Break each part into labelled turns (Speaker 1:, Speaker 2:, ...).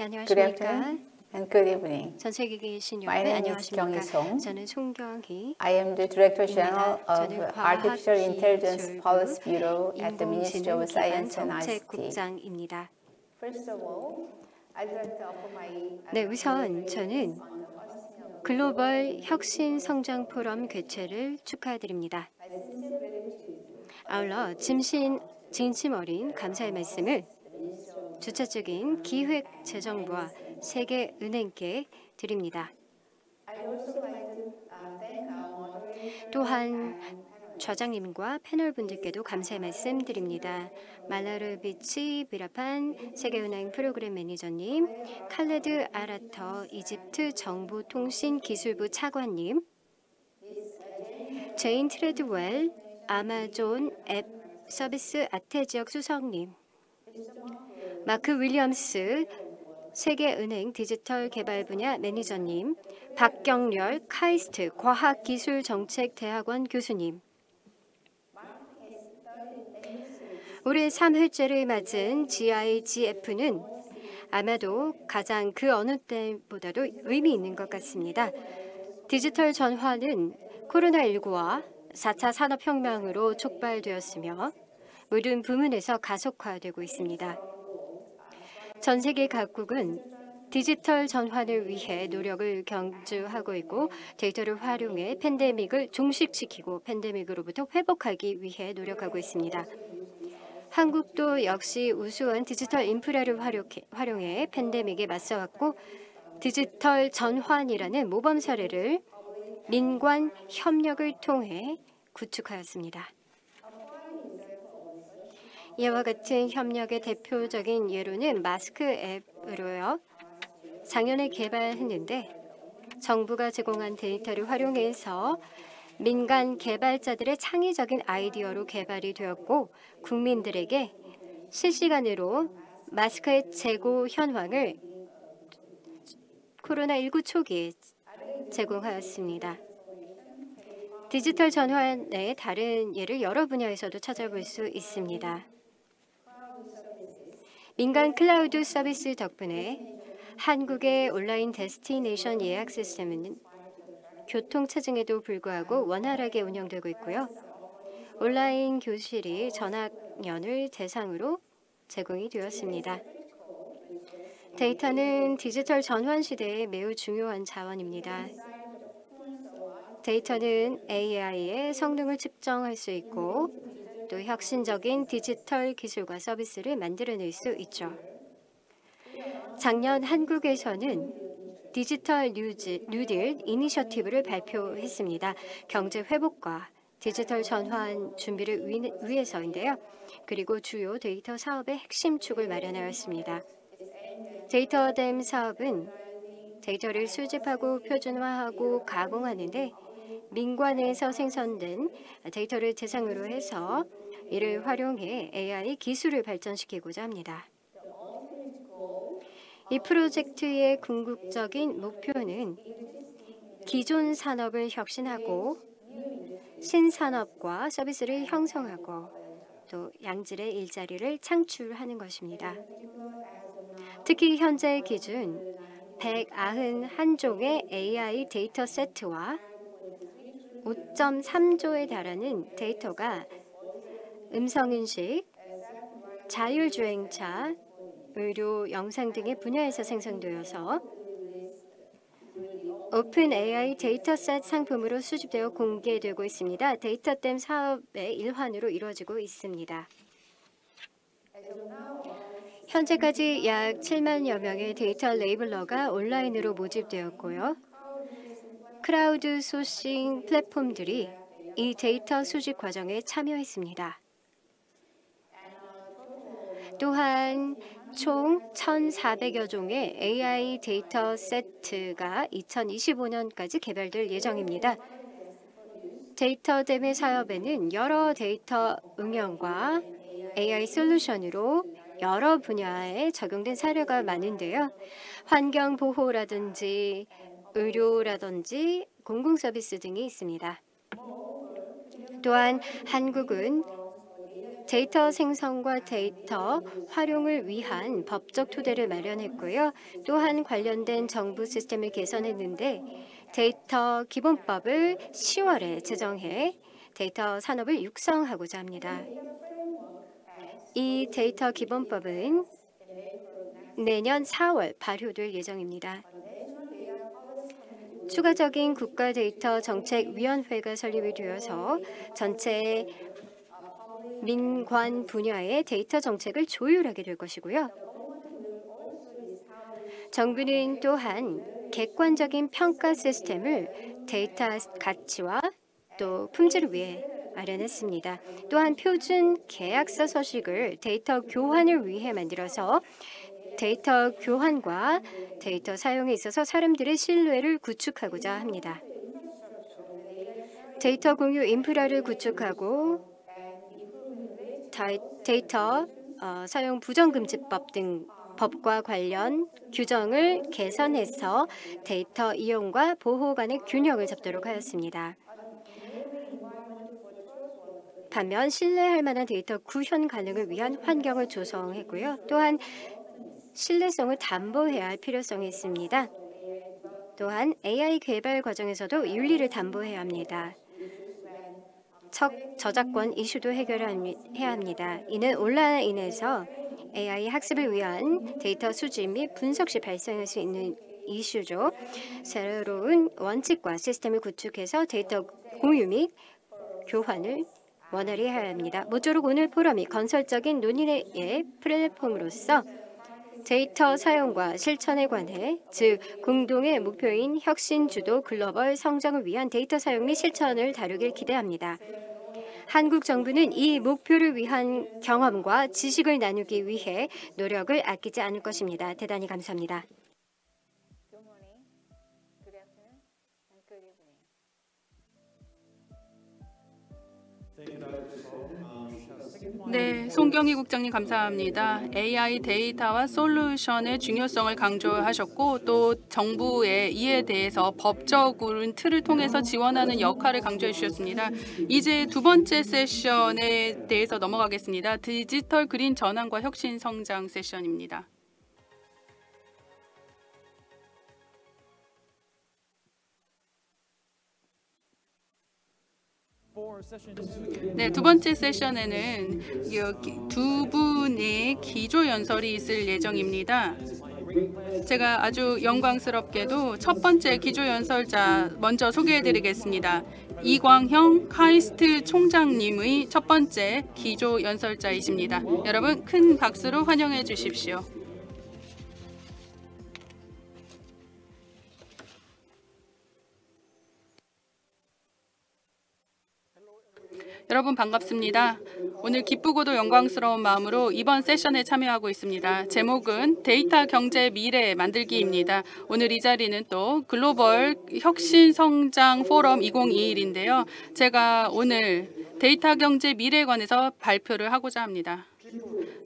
Speaker 1: Good
Speaker 2: 안녕하십니까?
Speaker 1: afternoon and good evening.
Speaker 2: 전 세계에 계신
Speaker 1: My
Speaker 2: 여러분
Speaker 1: name is
Speaker 2: 안녕하십니까?
Speaker 1: 경희송.
Speaker 2: 저는 송경희.
Speaker 1: I am the Director General of
Speaker 2: 저는
Speaker 1: Artificial Intelligence
Speaker 2: 과학기술부
Speaker 1: Policy Bureau at the Ministry of Science and ICT.
Speaker 2: 인공지능기반정책국장입니다.
Speaker 1: First of all, I'd like to offer my
Speaker 2: 네, 우선 저는 글로벌 혁신 성장 포럼 개최를 축하드립니다. 아울러 진심 어린 감사의 말씀을 주차적인 기획재정부와 세계은행께 드립니다. 또한 좌장님과 패널분들께도 감사의 말씀 드립니다. 말라르비치 비라판 세계은행 프로그램 매니저님, 칼레드 아라터 이집트 정보통신기술부 차관님, 제인 트레드웰 아마존 앱 서비스 아태지역 수석님, 마크 윌리엄스 세계은행 디지털 개발 분야 매니저님, 박경렬 카이스트 과학기술정책대학원 교수님, 올해 3회째를 맞은 GIGF는 아마도 가장 그 어느 때보다도 의미 있는 것 같습니다. 디지털 전환은 코로나19와 4차 산업혁명으로 촉발되었으며 모든 부문에서 가속화되고 있습니다. 전 세계 각국은 디지털 전환을 위해 노력을 경주하고 있고 데이터를 활용해 팬데믹을 종식시키고 팬데믹으로부터 회복하기 위해 노력하고 있습니다. 한국도 역시 우수한 디지털 인프라를 활용해 팬데믹에 맞서왔고 디지털 전환이라는 모범 사례를 민관 협력을 통해 구축하였습니다. 이와 같은 협력의 대표적인 예로는 마스크 앱으로요. 작년에 개발했는데 정부가 제공한 데이터를 활용해서 민간 개발자들의 창의적인 아이디어로 개발이 되었고 국민들에게 실시간으로 마스크의 재고 현황을 코로나19 초기에 제공하였습니다. 디지털 전환의 다른 예를 여러 분야에서도 찾아볼 수 있습니다. 민간 클라우드 서비스 덕분에 한국의 온라인 데스티네이션 예약 시스템은 교통체증에도 불구하고 원활하게 운영되고 있고요. 온라인 교실이 전학년을 대상으로 제공이 되었습니다. 데이터는 디지털 전환 시대에 매우 중요한 자원입니다. 데이터는 AI의 성능을 측정할 수 있고 또 혁신적인 디지털 기술과 서비스를 만들어낼 수 있죠. 작년 한국에서는 디지털 뉴딜 이니셔티브를 발표했습니다. 경제 회복과 디지털 전환 준비를 위해서인데요. 그리고 주요 데이터 사업의 핵심 축을 마련하였습니다. 데이터댐 사업은 데이터를 수집하고 표준화하고 가공하는데 민관에서 생성된 데이터를 대상으로 해서 이를 활용해 AI 기술을 발전시키고자 합니다. 이 프로젝트의 궁극적인 목표는 기존 산업을 혁신하고 신산업과 서비스를 형성하고 또 양질의 일자리를 창출하는 것입니다. 특히 현재 기준 191종의 AI 데이터 세트와 5.3조에 달하는 데이터가 음성인식, 자율주행차, 의료, 영상 등의 분야에서 생성되어서 오픈 AI 데이터셋 상품으로 수집되어 공개되고 있습니다. 데이터댐 사업의 일환으로 이루어지고 있습니다. 현재까지 약 7만여 명의 데이터 레이블러가 온라인으로 모집되었고요. 크라우드 소싱 플랫폼들이 이 데이터 수집 과정에 참여했습니다. 또한 총 1,400여 종의 AI 데이터 세트가 2025년까지 개발될 예정입니다. 데이터댐의 사업에는 여러 데이터 응용과 AI 솔루션으로 여러 분야에 적용된 사례가 많은데요. 환경 보호라든지 의료라든지 공공 서비스 등이 있습니다. 또한 한국은 데이터 생성과 데이터 활용을 위한 법적 토대를 마련했고요. 또한 관련된 정부 시스템을 개선했는데 데이터 기본법을 10월에 제정해 데이터 산업을 육성하고자 합니다. 이 데이터 기본법은 내년 4월 발효될 예정입니다. 추가적인 국가 데이터 정책위원회가 설립이 되어서 전체 민관 분야의 데이터 정책을 조율하게 될 것이고요. 정부는 또한 객관적인 평가 시스템을 데이터 가치와 또 품질을 위해 마련했습니다. 또한 표준 계약서 서식을 데이터 교환을 위해 만들어서 데이터 교환과 데이터 사용에 있어서 사람들의 신뢰를 구축하고자 합니다. 데이터 공유 인프라를 구축하고 데이터 사용 부정금지법 등 법과 관련 규정을 개선해서 데이터 이용과 보호 간의 균형을 잡도록 하였습니다. 반면 신뢰할 만한 데이터 구현 가능을 위한 환경을 조성했고요. 또한 신뢰성을 담보해야 할 필요성이 있습니다. 또한 AI 개발 과정에서도 윤리를 담보해야 합니다. 저작권 이슈도 해결해야 합니다. 이는 온라인에서 AI 학습을 위한 데이터 수집 및 분석 시 발생할 수 있는 이슈죠. 새로운 원칙과 시스템을 구축해서 데이터 공유 및 교환을 원활히 해야 합니다. 모쪼록 오늘 포럼이 건설적인 논의의 플랫폼으로서 데이터 사용과 실천에 관해 즉 공동의 목표인 혁신주도 글로벌 성장을 위한 데이터 사용 및 실천을 다루길 기대합니다. 한국 정부는 이 목표를 위한 경험과 지식을 나누기 위해 노력을 아끼지 않을 것입니다. 대단히 감사합니다.
Speaker 1: Good morning, good afternoon, and good evening.
Speaker 3: 네, 송경희 국장님 감사합니다. AI 데이터와 솔루션의 중요성을 강조하셨고 또 정부의 이에 대해서 법적인 틀을 통해서 지원하는 역할을 강조해 주셨습니다. 이제 두 번째 세션에 대해서 넘어가겠습니다. 디지털 그린 전환과 혁신 성장 세션입니다. 네, 두 번째 세션에는 두 분의 기조 연설이 있을 예정입니다. 제가 아주 영광스럽게도 첫 번째 기조 연설자 먼저 소개해드리겠습니다. 이광형 카이스트 총장님의 첫 번째 기조 연설자이십니다. 여러분 큰 박수로 환영해 주십시오. 여러분 반갑습니다. 오늘 기쁘고도 영광스러운 마음으로 이번 세션에 참여하고 있습니다. 제목은 데이터 경제 미래 만들기입니다. 오늘 이 자리는 또 글로벌 혁신 성장 포럼 2021인데요. 제가 오늘 데이터 경제 미래에 관해서 발표를 하고자 합니다.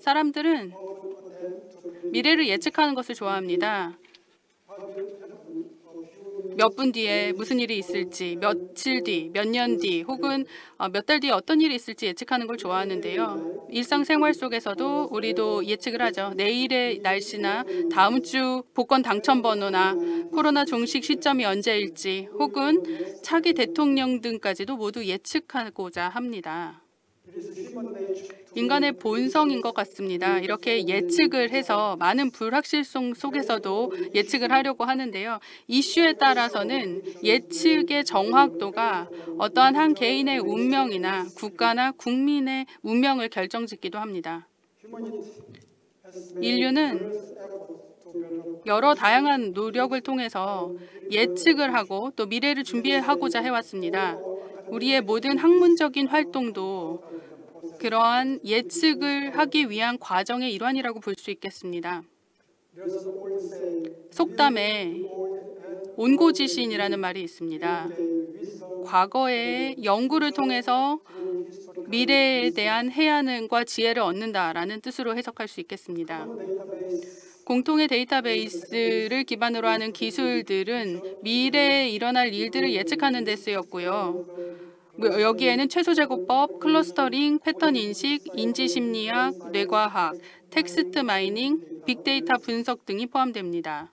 Speaker 3: 사람들은 미래를 예측하는 것을 좋아합니다. 몇 분 뒤에 무슨 일이 있을지, 며칠 뒤, 몇 년 뒤, 혹은 몇 달 뒤에 어떤 일이 있을지 예측하는 걸 좋아하는데요. 일상생활 속에서도 우리도 예측을 하죠. 내일의 날씨나 다음 주 복권 당첨 번호나 코로나 종식 시점이 언제일지, 혹은 차기 대통령 등까지도 모두 예측하고자 합니다. 인간의 본성인 것 같습니다. 이렇게 예측을 해서 많은 불확실성 속에서도 예측을 하려고 하는데요. 이슈에 따라서는 예측의 정확도가 어떠한 한 개인의 운명이나 국가나 국민의 운명을 결정짓기도 합니다. 인류는 여러 다양한 노력을 통해서 예측을 하고 또 미래를 준비하고자 해왔습니다. 우리의 모든 학문적인 활동도 그러한 예측을 하기 위한 과정의 일환이라고 볼 수 있겠습니다. 속담에 온고지신이라는 말이 있습니다. 과거의 연구를 통해서 미래에 대한 해안과 지혜를 얻는다라는 뜻으로 해석할 수 있겠습니다. 공통의 데이터베이스를 기반으로 하는 기술들은 미래에 일어날 일들을 예측하는 데 쓰였고요. 여기에는 최소제곱법, 클러스터링, 패턴 인식, 인지심리학, 뇌과학, 텍스트 마이닝, 빅데이터 분석 등이 포함됩니다.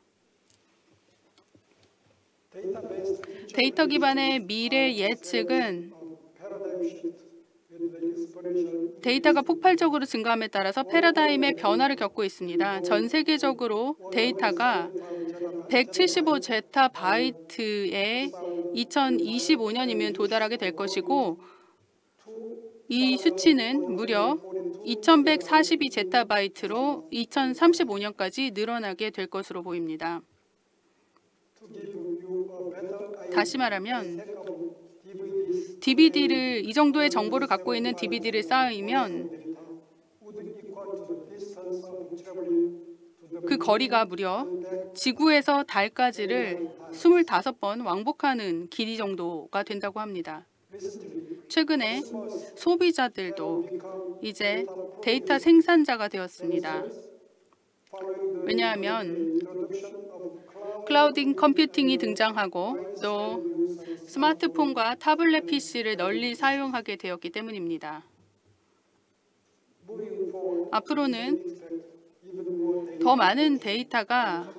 Speaker 3: 데이터 기반의 미래 예측은 데이터가 폭발적으로 증가함에 따라서 패러다임의 변화를 겪고 있습니다. 전 세계적으로 데이터가 175 제타바이트에 2025년이면 도달하게 될 것이고 이 수치는 무려 2142 제타바이트로 2035년까지 늘어나게 될 것으로 보입니다. 다시 말하면 DVD를 이 정도의 정보를 갖고 있는 DVD를 쌓으면 그 거리가 무려 지구에서 달까지를 25번 왕복하는 길이 정도가 된다고 합니다. 최근에 소비자들도 이제 데이터 생산자가 되었습니다. 왜냐하면 클라우드 컴퓨팅이 등장하고 또 스마트폰과 타블렛 PC를 널리 사용하게 되었기 때문입니다. 앞으로는 더 많은 데이터가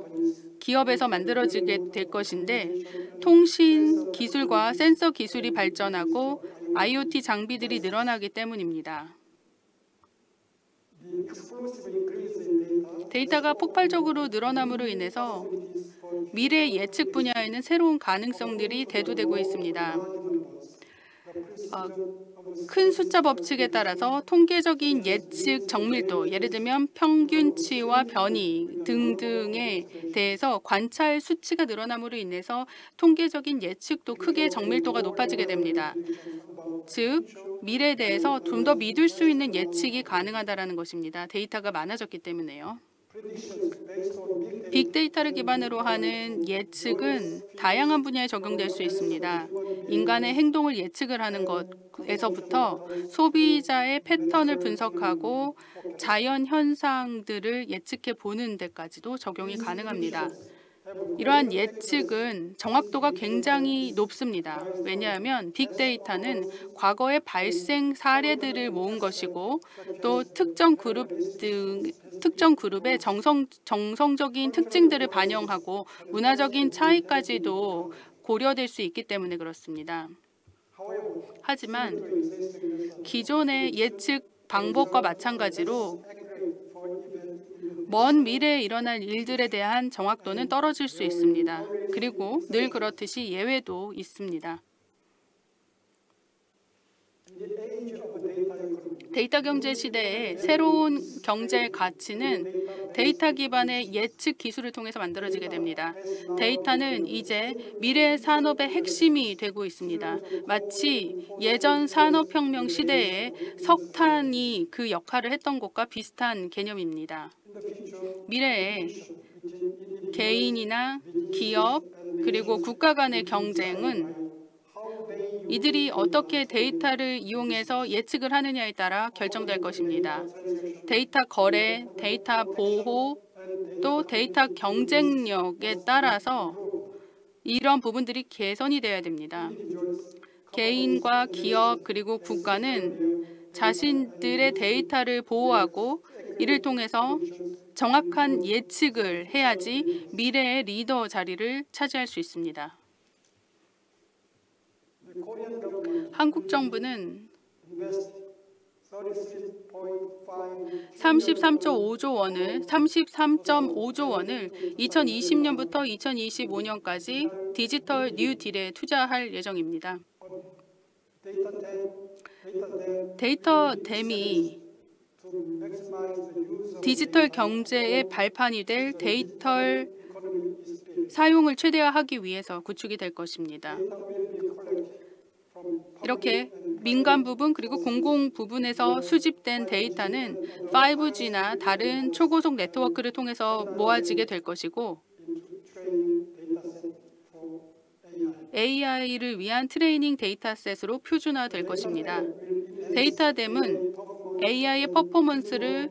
Speaker 3: 기업에서 만들어지게 될 것인데 통신 기술과 센서 기술이 발전하고 IoT 장비들이 늘어나기 때문입니다. 데이터가 폭발적으로 늘어남으로 인해서 미래 예측 분야에는 새로운 가능성들이 대두되고 있습니다. 큰 숫자 법칙에 따라서 통계적인 예측 정밀도, 예를 들면 평균치와 변이 등등에 대해서 관찰 수치가 늘어남으로 인해서 통계적인 예측도 크게 정밀도가 높아지게 됩니다. 즉, 미래에 대해서 좀 더 믿을 수 있는 예측이 가능하다는 것입니다. 데이터가 많아졌기 때문에요. 빅데이터를 기반으로 하는 예측은 다양한 분야에 적용될 수 있습니다. 인간의 행동을 예측을 하는 것에서부터 소비자의 패턴을 분석하고 자연 현상들을 예측해 보는 데까지도 적용이 가능합니다. 이러한 예측은 정확도가 굉장히 높습니다. 왜냐하면 빅데이터는 과거의 발생 사례들을 모은 것이고 또 특정 그룹의 정성적인 특징들을 반영하고 문화적인 차이까지도 고려될 수 있기 때문에 그렇습니다. 하지만 기존의 예측 방법과 마찬가지로 먼 미래에 일어날 일들에 대한 정확도는 떨어질 수 있습니다. 그리고 늘 그렇듯이 예외도 있습니다. 데이터 경제 시대의 새로운 경제 가치는 데이터 기반의 예측 기술을 통해서 만들어지게 됩니다. 데이터는 이제 미래 산업의 핵심이 되고 있습니다. 마치 예전 산업혁명 시대에 석탄이 그 역할을 했던 것과 비슷한 개념입니다. 미래에 개인이나 기업 그리고 국가 간의 경쟁은 이들이 어떻게 데이터를 이용해서 예측을 하느냐에 따라 결정될 것입니다. 데이터 거래, 데이터 보호, 또 데이터 경쟁력에 따라서 이런 부분들이 개선이 되어야 됩니다. 개인과 기업 그리고 국가는 자신들의 데이터를 보호하고 이를 통해서 정확한 예측을 해야지 미래의 리더 자리를 차지할 수 있습니다. 한국 정부는 33.5조 원을 2020년부터 2025년까지 디지털 뉴딜에 투자할 예정입니다. 데이터댐이 디지털 경제의 발판이 될 데이터 사용을 최대화하기 위해서 구축이 될 것입니다. 이렇게 민간 부분 그리고 공공 부분에서 수집된 데이터는 5G나 다른 초고속 네트워크를 통해서 모아지게 될 것이고 AI를 위한 트레이닝 데이터셋으로 표준화될 것입니다. 데이터댐은 AI의 퍼포먼스를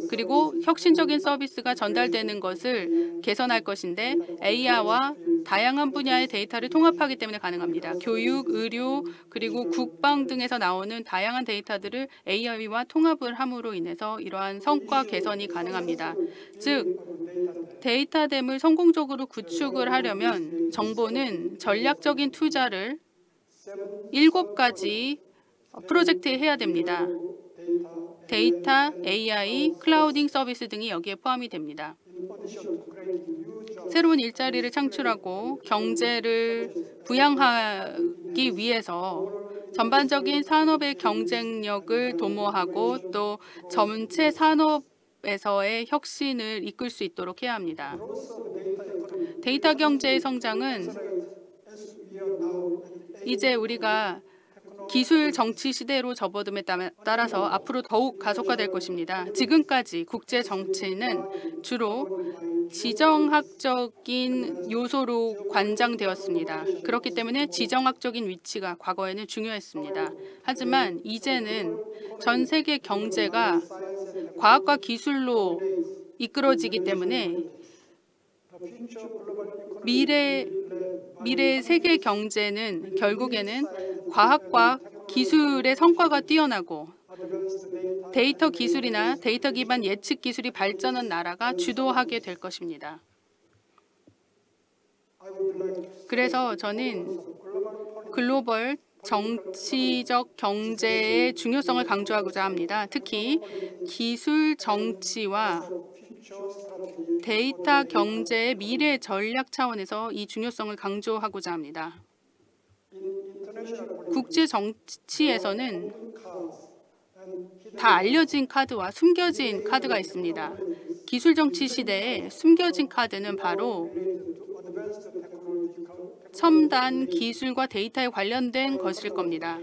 Speaker 3: 그리고 혁신적인 서비스가 전달되는 것을 개선할 것인데 AI와 다양한 분야의 데이터를 통합하기 때문에 가능합니다. 교육, 의료, 그리고 국방 등에서 나오는 다양한 데이터들을 AI와 통합을 함으로 인해서 이러한 성과 개선이 가능합니다. 즉, 데이터댐을 성공적으로 구축을 하려면 정부는 전략적인 투자를 7가지 프로젝트에 해야 됩니다. 데이터, AI, 클라우딩 서비스 등이 여기에 포함이 됩니다. 새로운 일자리를 창출하고 경제를 부양하기 위해서 전반적인 산업의 경쟁력을 도모하고 또 전체 산업에서의 혁신을 이끌 수 있도록 해야 합니다. 데이터 경제의 성장은 이제 우리가 기술 정치 시대로 접어듦에 따라서 앞으로 더욱 가속화될 것입니다. 지금까지 국제 정치는 주로 지정학적인 요소로 관장되었습니다. 그렇기 때문에 지정학적인 위치가 과거에는 중요했습니다. 하지만 이제는 전 세계 경제가 과학과 기술로 이끌어지기 때문에 미래 세계 경제는 결국에는 과학과 기술의 성과가 뛰어나고 데이터 기술이나 데이터 기반 예측 기술이 발전한 나라가 주도하게 될 것입니다. 그래서 저는 글로벌 정치적 경제의 중요성을 강조하고자 합니다. 특히 기술 정치와 데이터 경제의 미래 전략 차원에서 이 중요성을 강조하고자 합니다. 국제 정치에서는 다 알려진 카드와 숨겨진 카드가 있습니다. 기술 정치 시대에 숨겨진 카드는 바로 첨단 기술과 데이터에 관련된 것일 겁니다.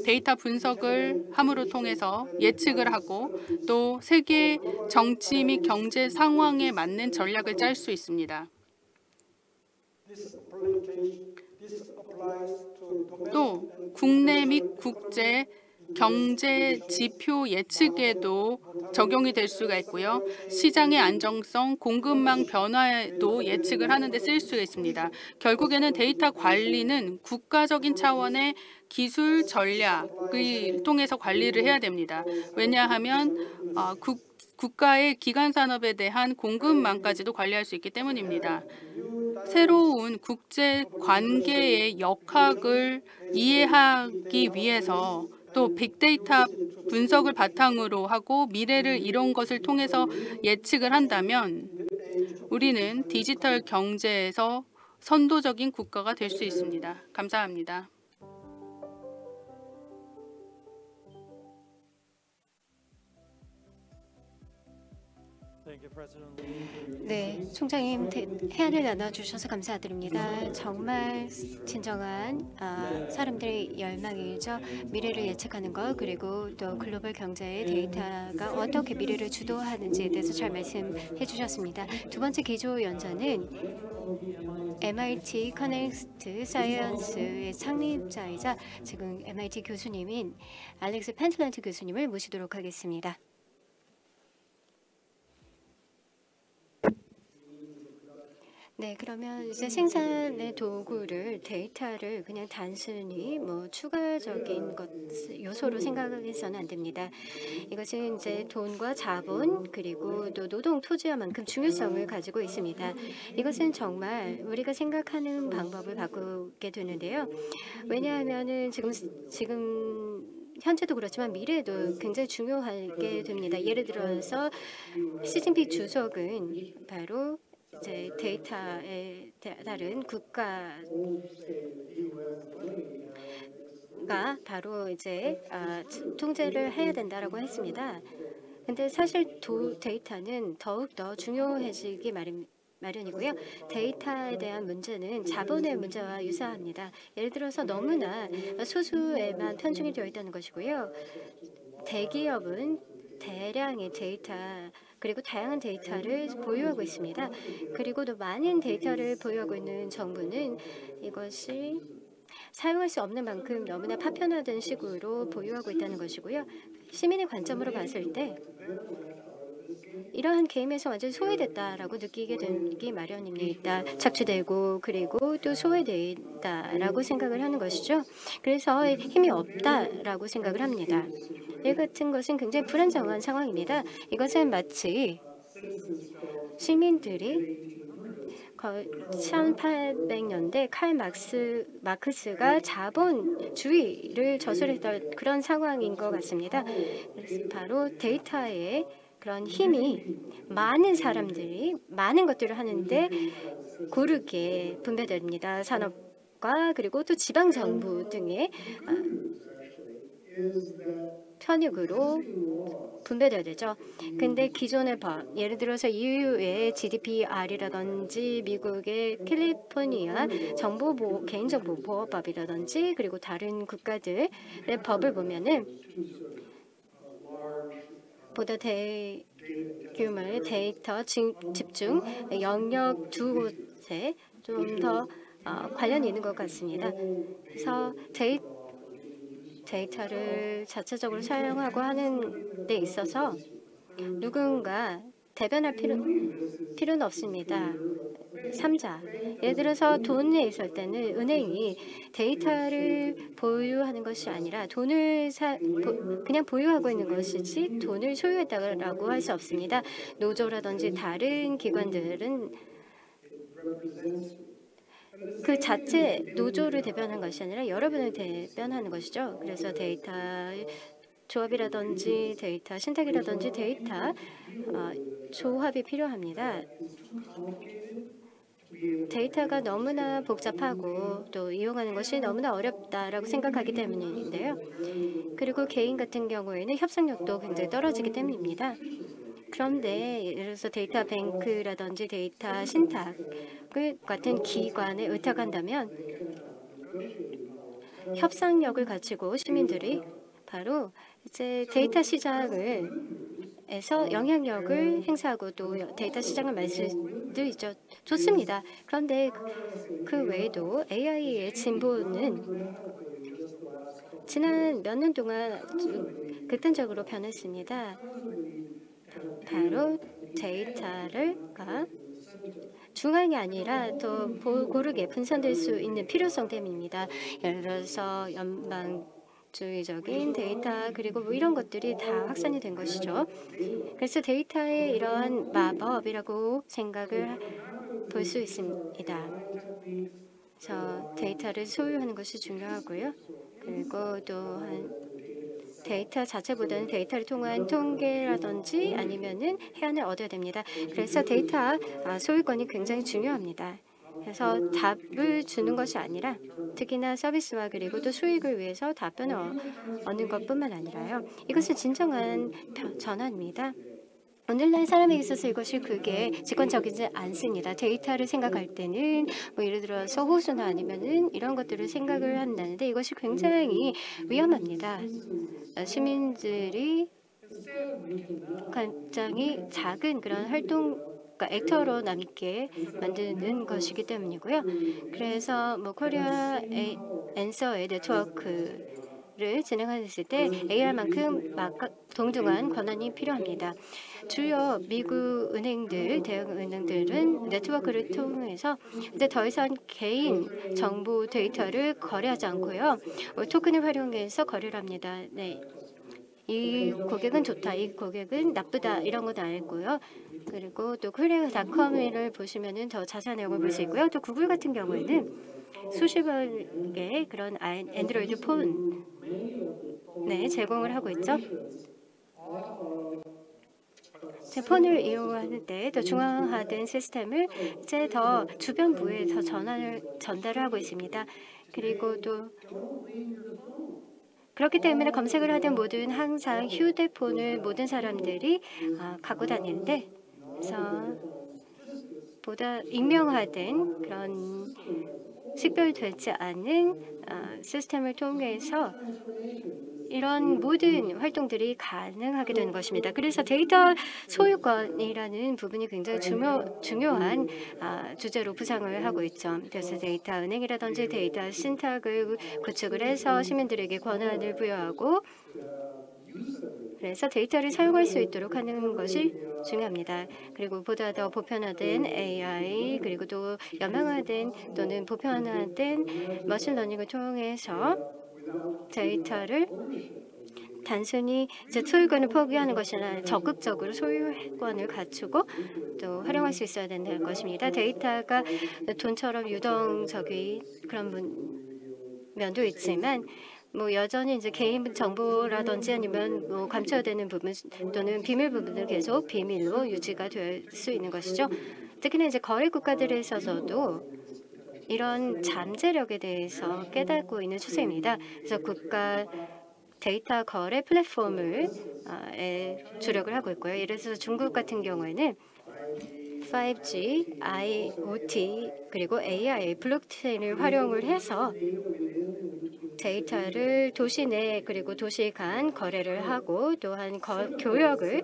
Speaker 3: 데이터 분석을 함으로 통해서 예측을 하고 또 세계 정치 및 경제 상황에 맞는 전략을 짤 수 있습니다. 또 국내 및 국제 경제 지표 예측에도 적용이 될 수가 있고요. 시장의 안정성, 공급망 변화에도 예측을 하는 데 쓸 수가 있습니다. 결국에는 데이터 관리는 국가적인 차원의 기술 전략을 통해서 관리를 해야 됩니다. 왜냐하면 국가의 기간 산업에 대한 공급망까지도 관리할 수 있기 때문입니다. 새로운 국제 관계의 역학을 이해하기 위해서 또 빅데이터 분석을 바탕으로 하고 미래를 이런 것을 통해서 예측을 한다면 우리는 디지털 경제에서 선도적인 국가가 될 수 있습니다. 감사합니다.
Speaker 2: 네, 총장님 해안을 나눠주셔서 감사드립니다. 정말 진정한 사람들의 열망이죠. 미래를 예측하는 것 그리고 또 글로벌 경제의 데이터가 어떻게 미래를 주도하는지에 대해서 잘 말씀해 주셨습니다. 두 번째 기조 연설은 MIT 커넥트 사이언스의 창립자이자 지금 MIT 교수님인 알렉스 펜틀런트 교수님을 모시도록 하겠습니다. 네, 그러면 이제 생산의 도구를 데이터를 그냥 단순히 추가적인 요소로 생각해서는 안 됩니다. 이것은 이제 돈과 자본 그리고 또 노동 토지와만큼 중요성을 가지고 있습니다. 이것은 정말 우리가 생각하는 방법을 바꾸게 되는데요. 왜냐하면은 지금 현재도 그렇지만 미래에도 굉장히 중요하게 됩니다. 예를 들어서 시진핑 주석은 바로 이제 데이터에 따른 국가가 바로 이제 통제를 해야 된다라고 했습니다. 근데 사실 데이터는 더욱 더 중요해지기 마련이고요. 데이터에 대한 문제는 자본의 문제와 유사합니다. 예를 들어서 너무나 소수에만 편중이 되어 있다는 것이고요. 대기업은 대량의 데이터 그리고 다양한 데이터를 보유하고 있습니다. 그리고 또 많은 데이터를 보유하고 있는 정부는 이것이 사용할 수 없는 만큼 너무나 파편화된 식으로 보유하고 있다는 것이고요. 시민의 관점으로 봤을 때 이러한 게임에서 완전히 소외됐다라고 느끼게 되기 마련입니다. 착취되고 그리고 또 소외된다라고 생각을 하는 것이죠. 그래서 힘이 없다라고 생각을 합니다. 이 같은 것은 굉장히 불안정한 상황입니다. 이것은 마치 시민들이 1800년대 마크스가 자본주의를 저술했던 그런 상황인 것 같습니다. 그래서 바로 데이터의 그런 힘이 많은 사람들이 많은 것들을 하는데 고르게 분배됩니다. 산업과 그리고 또 지방 정부 등의 편익으로 분배돼야 되죠. 근데 기존의 법, 예를 들어서 EU의 GDPR이라든지 미국의 캘리포니아 개인정보보호법이라든지 그리고 다른 국가들의 법을 보면은 보다 대규모의 데이터 집중 영역 두 곳에 좀 더 관련이 있는 것 같습니다. 그래서 데이터를 자체적으로 사용하고 하는 데 있어서 누군가 대변할 필요는 없습니다. 3자. 예를 들어서 돈에 있을 때는 은행이 데이터를 보유하는 것이 아니라 돈을 그냥 보유하고 있는 것이지 돈을 소유했다고 할 수 없습니다. 노조라든지 다른 기관들은 그 자체 노조를 대변하는 것이 아니라 여러분을 대변하는 것이죠. 그래서 데이터 조합이라든지 데이터 신탁이라든지 데이터 조합이 필요합니다. 데이터가 너무나 복잡하고 또 이용하는 것이 너무나 어렵다라고 생각하기 때문인데요. 그리고 개인 같은 경우에는 협상력도 굉장히 떨어지기 때문입니다. 그런데 예를 들어서 데이터 뱅크라든지 데이터 신탁 같은 기관에 의탁한다면 협상력을 갖추고 시민들이 바로 이제 데이터 시장에서 영향력을 행사하고 또 데이터 시장을 만들 수도 있죠. 좋습니다. 그런데 그 외에도 AI의 진보는 지난 몇 년 동안 극단적으로 변했습니다. 바로 데이터가 중앙이 아니라 더 고르게 분산될 수 있는 필요성 때문입니다. 예를 들어서 연방주의적인 데이터 그리고 뭐 이런 것들이 다 확산이 된 것이죠. 그래서 데이터의 이러한 마법이라고 생각을 볼 수 있습니다. 그래서 데이터를 소유하는 것이 중요하고요. 그리고 또한 데이터 자체보다는 데이터를 통한 통계라든지 아니면은 해안을 얻어야 됩니다. 그래서 데이터 소유권이 굉장히 중요합니다. 그래서 답을 주는 것이 아니라 특히나 서비스와 그리고 또 수익을 위해서 답변을 얻는 것뿐만 아니라요. 이것은 진정한 전환입니다. 오늘날 사람에게 있어서 이것이 그게 직관적이지 않습니다. 데이터를 생각할 때는 뭐 예를 들어서 호수나 아니면은 이런 것들을 생각을 한다는데 이것이 굉장히 위험합니다. 시민들이 굉장히 작은 그런 활동 그러니까 액터로 남게 만드는 것이기 때문이고요. 그래서 뭐 코리아 앤서의 네트워크를 진행했을 때 AR만큼 동등한 권한이 필요합니다. 주요 미국 은행들, 대형 은행들은 네트워크를 통해서 이제 더 이상 개인 정보 데이터를 거래하지 않고요. 토큰을 활용해서 거래를 합니다. 네. 이 고객은 좋다, 이 고객은 나쁘다 이런 건 알고요. 그리고 또 코리아닷컴을 보시면은 더 자세한 내용을 볼 수 있고요. 또 구글 같은 경우에는 수십여 개의 그런 안드로이드 폰 제공을 하고 있죠. 제 폰을 이용할 때 더 중앙화된 시스템을 이제 더 주변부에 더 전달을 하고 있습니다. 그리고 또 그렇기 때문에 검색을 하든 뭐든 항상 휴대폰을 모든 사람들이 갖고 다니는데 그래서 보다 익명화된 그런 식별되지 않은 시스템을 통해서 이런 모든 활동들이 가능하게 되는 것입니다. 그래서 데이터 소유권이라는 부분이 굉장히 중요한 주제로 부상을 하고 있죠. 그래서 데이터 은행이라든지 데이터 신탁을 구축을 해서 시민들에게 권한을 부여하고 그래서 데이터를 사용할 수 있도록 하는 것이 중요합니다. 그리고 보다 더 보편화된 AI 그리고 또 연명화된 또는 보편화된 머신러닝을 통해서 데이터를 단순히 이제 소유권을 포기하는 것이 아니라 적극적으로 소유권을 갖추고 또 활용할 수 있어야 된다는 것입니다. 데이터가 돈처럼 유동적인 그런 면도 있지만 뭐 여전히 이제 개인 정보라든지 아니면 뭐 감춰야 되는 부분 또는 비밀 부분들 계속 비밀로 유지가 될 수 있는 것이죠. 특히나 이제 거래 국가들에 있어서도 이런 잠재력에 대해서 깨닫고 있는 추세입니다. 그래서 국가 데이터 거래 플랫폼을 주력을 하고 있고요. 예를 들어서 중국 같은 경우에는 5G, IoT 그리고 AI, 블록체인을 활용을 해서 데이터를 도시 내 그리고 도시 간 거래를 하고 또한 교역을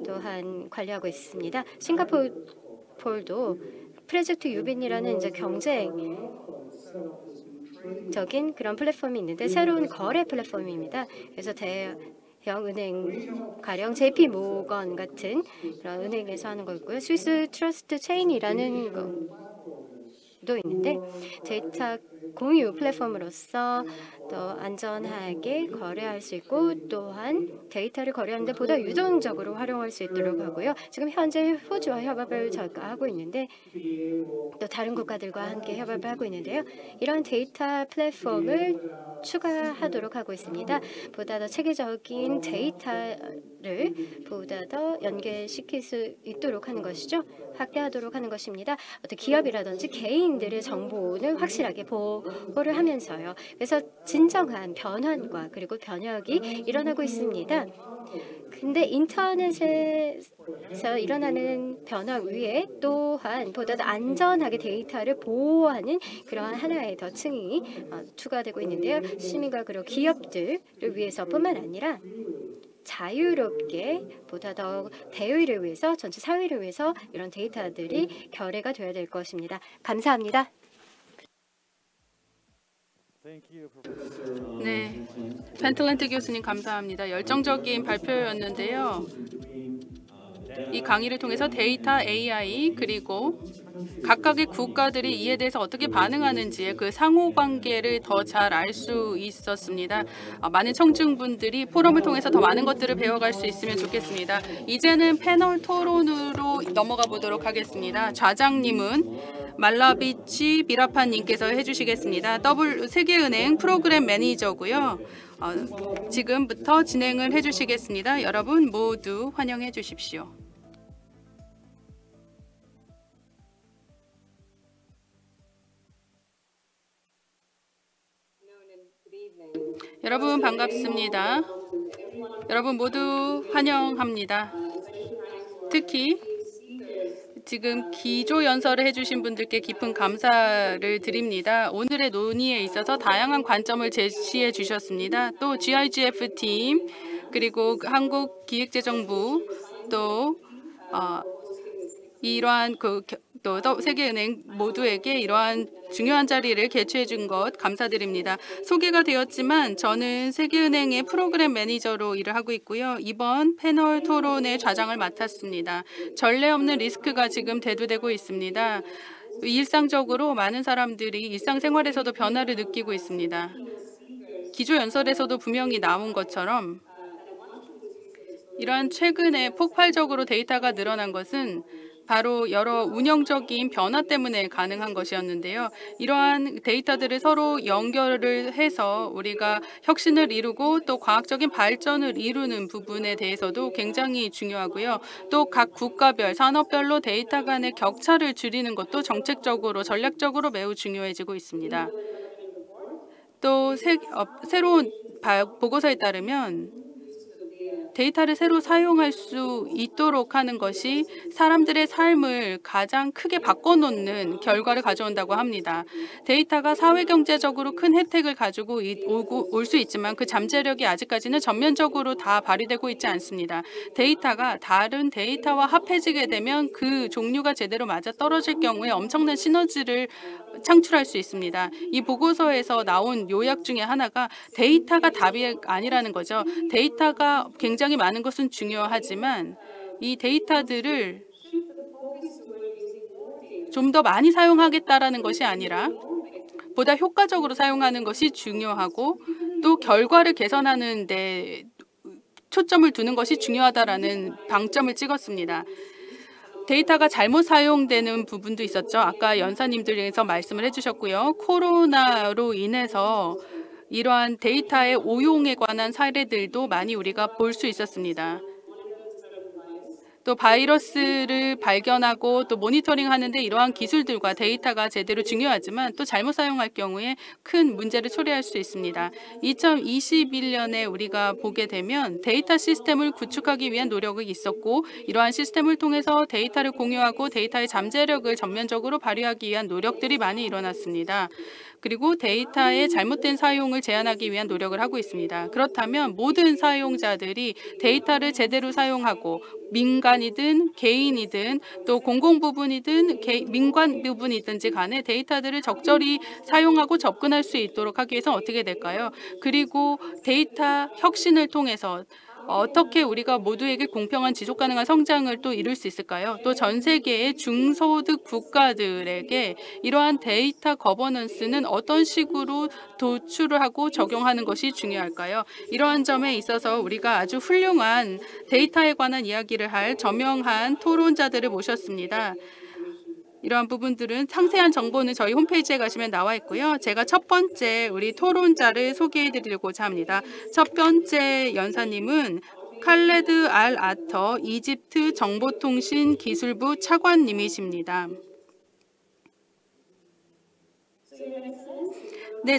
Speaker 2: 또한 관리하고 있습니다. 싱가포르도 프로젝트 유빈이라는 이제 경쟁적인 그런 플랫폼이 있는데 새로운 거래 플랫폼입니다. 그래서 대형 은행 가령 JP 모건 같은 그런 은행에서 하는 거고요. 스위스 트러스트 체인이라는 것도 있는데 데이터 공유 플랫폼으로서 또 안전하게 거래할 수 있고 또한 데이터를 거래하는데 보다 유동적으로 활용할 수 있도록 하고요. 지금 현재 호주와 협업을 저희가 하고 있는데 또 다른 국가들과 함께 협업을 하고 있는데요. 이런 데이터 플랫폼을 추가하도록 하고 있습니다. 보다 더 체계적인 데이터를 보다 더 연계시킬 수 있도록 하는 것이죠. 확대하도록 하는 것입니다. 어떤 기업이라든지 개인들의 정보는 확실하게 보호를 하면서요. 그래서 진정한 변환과 그리고 변혁이 일어나고 있습니다. 근데 인터넷에서 일어나는 변화 위에 또한 보다 더 안전하게 데이터를 보호하는 그러한 하나의 더 층이 추가되고 있는데요. 시민과 그리고 기업들을 위해서뿐만 아니라 자유롭게 보다 더 대의를 위해서 전체 사회를 위해서 이런 데이터들이 결의가 되어야 될 것입니다. 감사합니다.
Speaker 3: 네, 펜틀랜트 교수님 감사합니다. 열정적인 발표였는데요. 이 강의를 통해서 데이터, AI 그리고 각각의 국가들이 이에 대해서 어떻게 반응하는지의 그 상호관계를 더 잘 알 수 있었습니다. 많은 청중분들이 포럼을 통해서 더 많은 것들을 배워갈 수 있으면 좋겠습니다. 이제는 패널 토론으로 넘어가 보도록 하겠습니다. 좌장님은 말라비치 비라파님께서 해주시겠습니다. 세계은행 프로그램 매니저고요. 지금부터 진행을 해주시겠습니다. 여러분 모두 환영해 주십시오. 여러분 반갑습니다. 여러분 모두 환영합니다. 특히 지금 기조 연설을 해주신 분들께 깊은 감사를 드립니다. 오늘의 논의에 있어서 다양한 관점을 제시해 주셨습니다. 또 GIGF 팀 그리고 한국기획재정부 또 이러한 또 세계은행 모두에게 이러한 중요한 자리를 개최해 준 것 감사드립니다. 소개가 되었지만 저는 세계은행의 프로그램 매니저로 일을 하고 있고요. 이번 패널 토론의 좌장을 맡았습니다. 전례 없는 리스크가 지금 대두되고 있습니다. 일상적으로 많은 사람들이 일상생활에서도 변화를 느끼고 있습니다. 기조 연설에서도 분명히 나온 것처럼 이러한 최근에 폭발적으로 데이터가 늘어난 것은 바로 여러 운영적인 변화 때문에 가능한 것이었는데요. 이러한 데이터들을 서로 연결을 해서 우리가 혁신을 이루고 또 과학적인 발전을 이루는 부분에 대해서도 굉장히 중요하고요. 또 각 국가별, 산업별로 데이터 간의 격차를 줄이는 것도 정책적으로, 전략적으로 매우 중요해지고 있습니다. 또 새로운 보고서에 따르면 데이터를 새로 사용할 수 있도록 하는 것이 사람들의 삶을 가장 크게 바꿔놓는 결과를 가져온다고 합니다. 데이터가 사회경제적으로 큰 혜택을 가지고 올 수 있지만 그 잠재력이 아직까지는 전면적으로 다 발휘되고 있지 않습니다. 데이터가 다른 데이터와 합해지게 되면 그 종류가 제대로 맞아떨어질 경우에 엄청난 시너지를 창출할 수 있습니다. 이 보고서에서 나온 요약 중에 하나가 데이터가 답이 아니라는 거죠. 데이터가 굉장히 많은 것은 중요하지만 이 데이터들을 좀 더 많이 사용하겠다라는 것이 아니라 보다 효과적으로 사용하는 것이 중요하고 또 결과를 개선하는 데 초점을 두는 것이 중요하다라는 방점을 찍었습니다. 데이터가 잘못 사용되는 부분도 있었죠. 아까 연사님들께서 말씀을 해주셨고요. 코로나로 인해서 이러한 데이터의 오용에 관한 사례들도 많이 우리가 볼 수 있었습니다. 또 바이러스를 발견하고 또 모니터링 하는데 이러한 기술들과 데이터가 제대로 중요하지만 또 잘못 사용할 경우에 큰 문제를 초래할 수 있습니다. 2021년에 우리가 보게 되면 데이터 시스템을 구축하기 위한 노력이 있었고 이러한 시스템을 통해서 데이터를 공유하고 데이터의 잠재력을 전면적으로 발휘하기 위한 노력들이 많이 일어났습니다. 그리고 데이터의 잘못된 사용을 제한하기 위한 노력을 하고 있습니다. 그렇다면 모든 사용자들이 데이터를 제대로 사용하고 민간이든 개인이든 또 공공 부분이든 민관 부분이든지 간에 데이터들을 적절히 사용하고 접근할 수 있도록 하기 위해서 어떻게 될까요? 그리고 데이터 혁신을 통해서 어떻게 우리가 모두에게 공평한 지속 가능한 성장을 또 이룰 수 있을까요? 또 전 세계의 중소득 국가들에게 이러한 데이터 거버넌스는 어떤 식으로 도출을 하고 적용하는 것이 중요할까요? 이러한 점에 있어서 우리가 아주 훌륭한 데이터에 관한 이야기를 할 저명한 토론자들을 모셨습니다. 이러한 부분들은 상세한 정보는 저희 홈페이지에 가시면 나와 있고요. 제가 첫 번째 우리 토론자를 소개해 드리고자 합니다. 첫 번째 연사님은 칼레드 알 아터 이집트 정보통신 기술부 차관님이십니다. 네,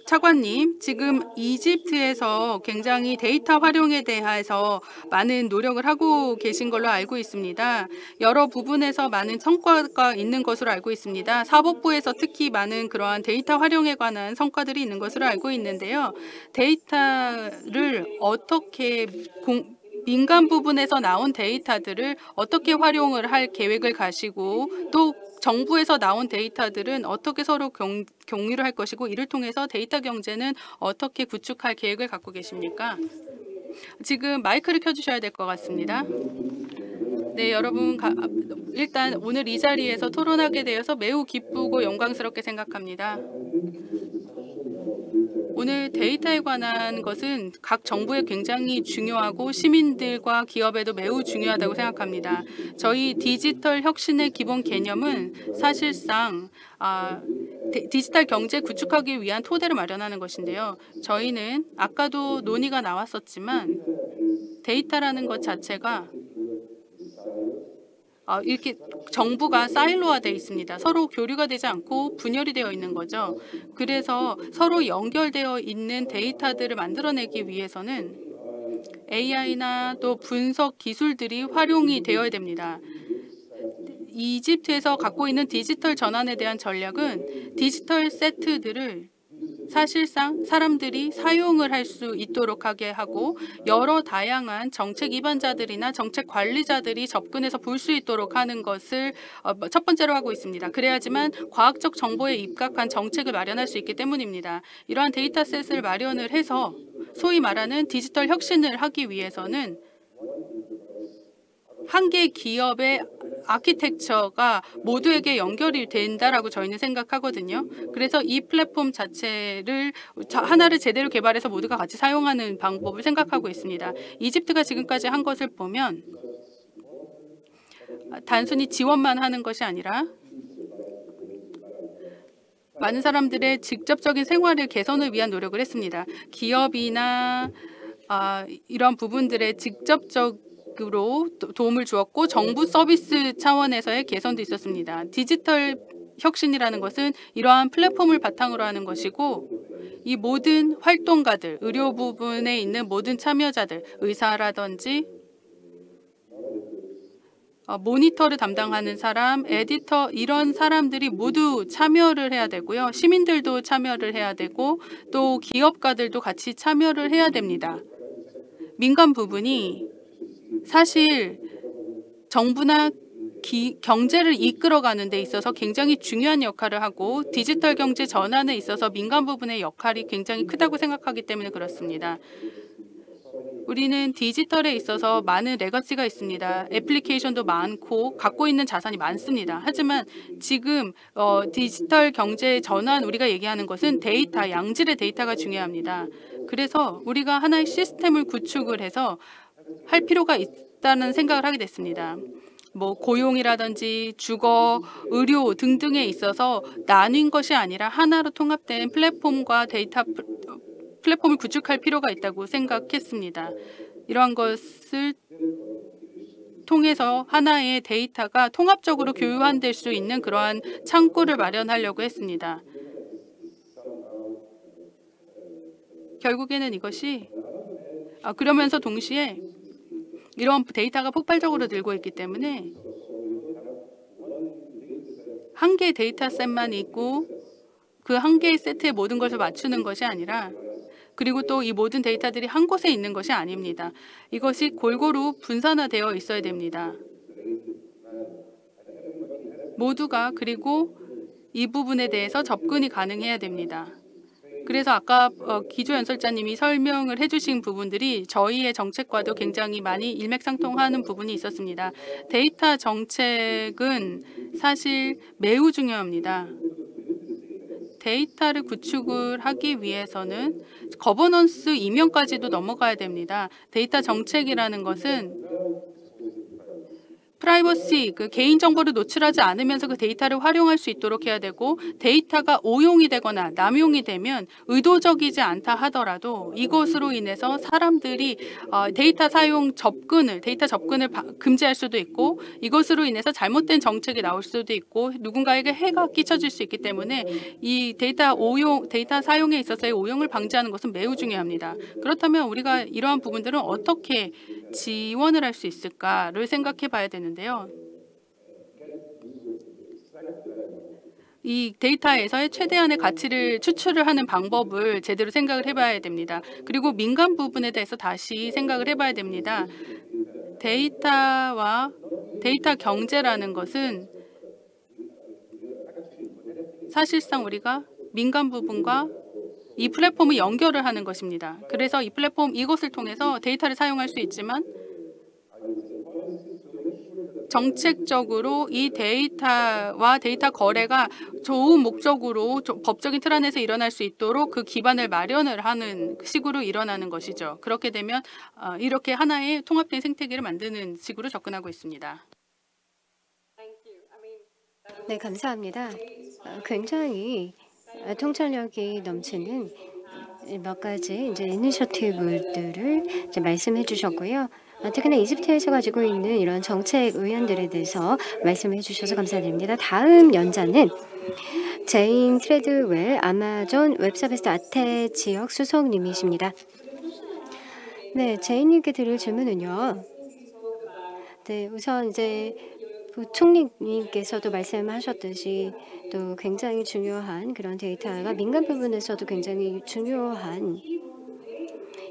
Speaker 3: 차관님, 지금 이집트에서 굉장히 데이터 활용에 대해서 많은 노력을 하고 계신 걸로 알고 있습니다. 여러 부분에서 많은 성과가 있는 것으로 알고 있습니다. 사법부에서 특히 많은 그러한 데이터 활용에 관한 성과들이 있는 것으로 알고 있는데요. 데이터를 어떻게 민간 부분에서 나온 데이터들을 어떻게 활용을 할 계획을 가시고 또 정부에서 나온 데이터들은 어떻게 서로 공유를 할 것이고 이를 통해서 데이터 경제는 어떻게 구축할 계획을 갖고 계십니까? 지금 마이크를 켜주셔야 될 것 같습니다. 네, 여러분 일단 오늘 이 자리에서 토론하게 되어서 매우 기쁘고 영광스럽게 생각합니다. 오늘 데이터에 관한 것은 각 정부에 굉장히 중요하고 시민들과 기업에도 매우 중요하다고 생각합니다. 저희 디지털 혁신의 기본 개념은 사실상 디지털 경제 구축하기 위한 토대를 마련하는 것인데요. 저희는 아까도 논의가 나왔었지만 데이터라는 것 자체가 이렇게 정부가 사일로화되어 있습니다. 서로 교류가 되지 않고 분열이 되어 있는 거죠. 그래서 서로 연결되어 있는 데이터들을 만들어내기 위해서는 AI나 또 분석 기술들이 활용이 되어야 됩니다. 이집트에서 갖고 있는 디지털 전환에 대한 전략은 디지털 세트들을 사실상 사람들이 사용을 할 수 있도록 하게 하고 여러 다양한 정책 입안자들이나 정책 관리자들이 접근해서 볼 수 있도록 하는 것을 첫 번째로 하고 있습니다. 그래야지만 과학적 정보에 입각한 정책을 마련할 수 있기 때문입니다. 이러한 데이터셋을 마련을 해서 소위 말하는 디지털 혁신을 하기 위해서는 한 개의 기업의 아키텍처가 모두에게 연결이 된다라고 저희는 생각하거든요. 그래서 이 플랫폼 자체를 하나를 제대로 개발해서 모두가 같이 사용하는 방법을 생각하고 있습니다. 이집트가 지금까지 한 것을 보면 단순히 지원만 하는 것이 아니라 많은 사람들의 직접적인 생활의 개선을 위한 노력을 했습니다. 기업이나 이런 부분들의 직접적으로 도움을 주었고 정부 서비스 차원에서의 개선도 있었습니다. 디지털 혁신이라는 것은 이러한 플랫폼을 바탕으로 하는 것이고 이 모든 활동가들, 의료 부분에 있는 모든 참여자들, 의사라든지 모니터를 담당하는 사람, 에디터 이런 사람들이 모두 참여를 해야 되고요. 시민들도 참여를 해야 되고 또 기업가들도 같이 참여를 해야 됩니다. 민간 부분이 사실 정부나 경제를 이끌어가는 데 있어서 굉장히 중요한 역할을 하고 디지털 경제 전환에 있어서 민간 부분의 역할이 굉장히 크다고 생각하기 때문에 그렇습니다. 우리는 디지털에 있어서 많은 레거시가 있습니다. 애플리케이션도 많고 갖고 있는 자산이 많습니다. 하지만 지금 디지털 경제 전환 우리가 얘기하는 것은 데이터, 양질의 데이터가 중요합니다. 그래서 우리가 하나의 시스템을 구축을 해서 할 필요가 있다는 생각을 하게 됐습니다. 뭐 고용이라든지 주거, 의료 등등에 있어서 나뉜 것이 아니라 하나로 통합된 플랫폼과 데이터 플랫폼을 구축할 필요가 있다고 생각했습니다. 이러한 것을 통해서 하나의 데이터가 통합적으로 교환될 수 있는 그러한 창구를 마련하려고 했습니다. 결국에는 이것이 그러면서 동시에 이런 데이터가 폭발적으로 늘고 있기 때문에 한 개의 데이터셋만 있고 그 한 개의 세트에 모든 것을 맞추는 것이 아니라 그리고 또 이 모든 데이터들이 한 곳에 있는 것이 아닙니다. 이것이 골고루 분산화되어 있어야 됩니다. 모두가 그리고 이 부분에 대해서 접근이 가능해야 됩니다. 그래서 아까 기조연설자님이 설명을 해주신 부분들이 저희의 정책과도 굉장히 많이 일맥상통하는 부분이 있었습니다. 데이터 정책은 사실 매우 중요합니다. 데이터를 구축을 하기 위해서는 거버넌스 이면까지도 넘어가야 됩니다. 데이터 정책이라는 것은 프라이버시, 그 개인정보를 노출하지 않으면서 그 데이터를 활용할 수 있도록 해야 되고 데이터가 오용이 되거나 남용이 되면 의도적이지 않다 하더라도 이것으로 인해서 사람들이 데이터 접근을 금지할 수도 있고 이것으로 인해서 잘못된 정책이 나올 수도 있고 누군가에게 해가 끼쳐질 수 있기 때문에 이 데이터 사용에 있어서의 오용을 방지하는 것은 매우 중요합니다. 그렇다면 우리가 이러한 부분들은 어떻게 지원을 할 수 있을까를 생각해 봐야 되는데요. 이 데이터에서의 최대한의 가치를 추출을 하는 방법을 제대로 생각을 해봐야 됩니다. 그리고 민간 부분에 대해서 다시 생각을 해봐야 됩니다. 데이터와 데이터 경제라는 것은 사실상 우리가 민간 부분과 이 플랫폼을 연결을 하는 것입니다. 그래서 이 플랫폼 이것을 통해서 데이터를 사용할 수 있지만 정책적으로 이 데이터와 데이터 거래가 좋은 목적으로 법적인 틀 안에서 일어날 수 있도록 그 기반을 마련을 하는 식으로 일어나는 것이죠. 그렇게 되면 이렇게 하나의 통합된 생태계를 만드는 식으로 접근하고 있습니다.
Speaker 2: 네, 감사합니다. 굉장히 통찰력이 넘치는 몇 가지 이제 이니셔티브들을 이제 말씀해 주셨고요. 특히나 이집트에서 가지고 있는 이런 정책 의안들에 대해서 말씀해 주셔서 감사드립니다. 다음 연자는 제인 트레드웰 아마존 웹서비스 아태 지역 수석님이십니다. 네, 제인님께 드릴 질문은요. 네, 우선 이제 부총리님께서도 말씀하셨듯이 또 굉장히 중요한 그런 데이터가 민간 부분에서도 굉장히 중요한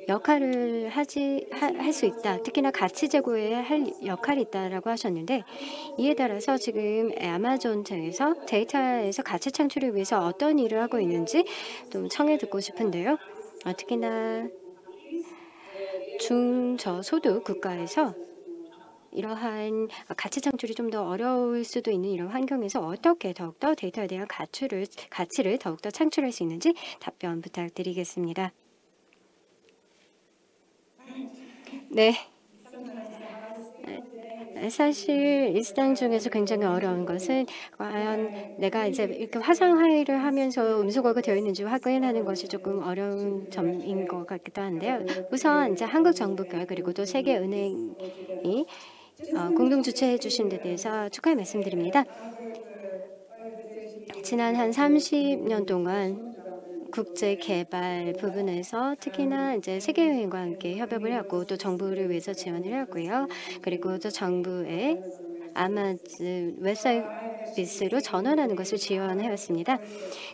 Speaker 2: 역할을 할 수 있다. 특히나 가치 제고에 할 역할이 있다라고 하셨는데 이에 따라서 지금 아마존에서 데이터에서 가치 창출을 위해서 어떤 일을 하고 있는지 좀 청해 듣고 싶은데요. 특히나 중저소득 국가에서 이러한 가치 창출이 좀 더 어려울 수도 있는 이런 환경에서 어떻게 더욱더 데이터에 대한 가치를 더욱더 창출할 수 있는지 답변 부탁드리겠습니다. 네. 사실 일상 중에서 굉장히 어려운 것은 과연 내가 이제 이렇게 화상 회의를 하면서 음소거가 되어 있는지 확인하는 것이 조금 어려운 점인 것 같기도 한데요. 우선 이제 한국 정부가 그리고 또 세계은행이 공동 주최해 주신 데 대해서 축하의 말씀드립니다. 지난 한 30년 동안 국제 개발 부분에서 특히나 이제 세계여행과 함께 협업을 하고 또 정부를 위해서 지원을 하고요. 그리고 또 정부의 아마존 웹서비스로 전환하는 것을 지원해 왔습니다.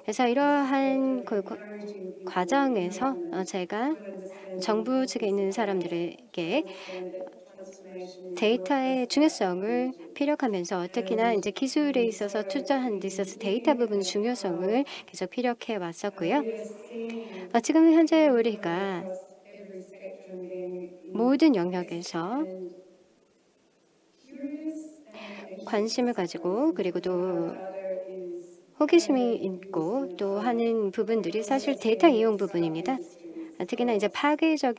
Speaker 2: 그래서 이러한 그 과정에서 제가 정부 측에 있는 사람들에게 데이터의 중요성을 피력하면서 특히나 이제 기술에 있어서 투자하는 데 있어서 데이터 부분 중요성을 계속 피력해 왔었고요. 지금 현재 우리가 모든 영역에서 관심을 가지고 그리고 또 호기심이 있고 또 하는 부분들이 사실 데이터 이용 부분입니다. 특히나 이제 파괴적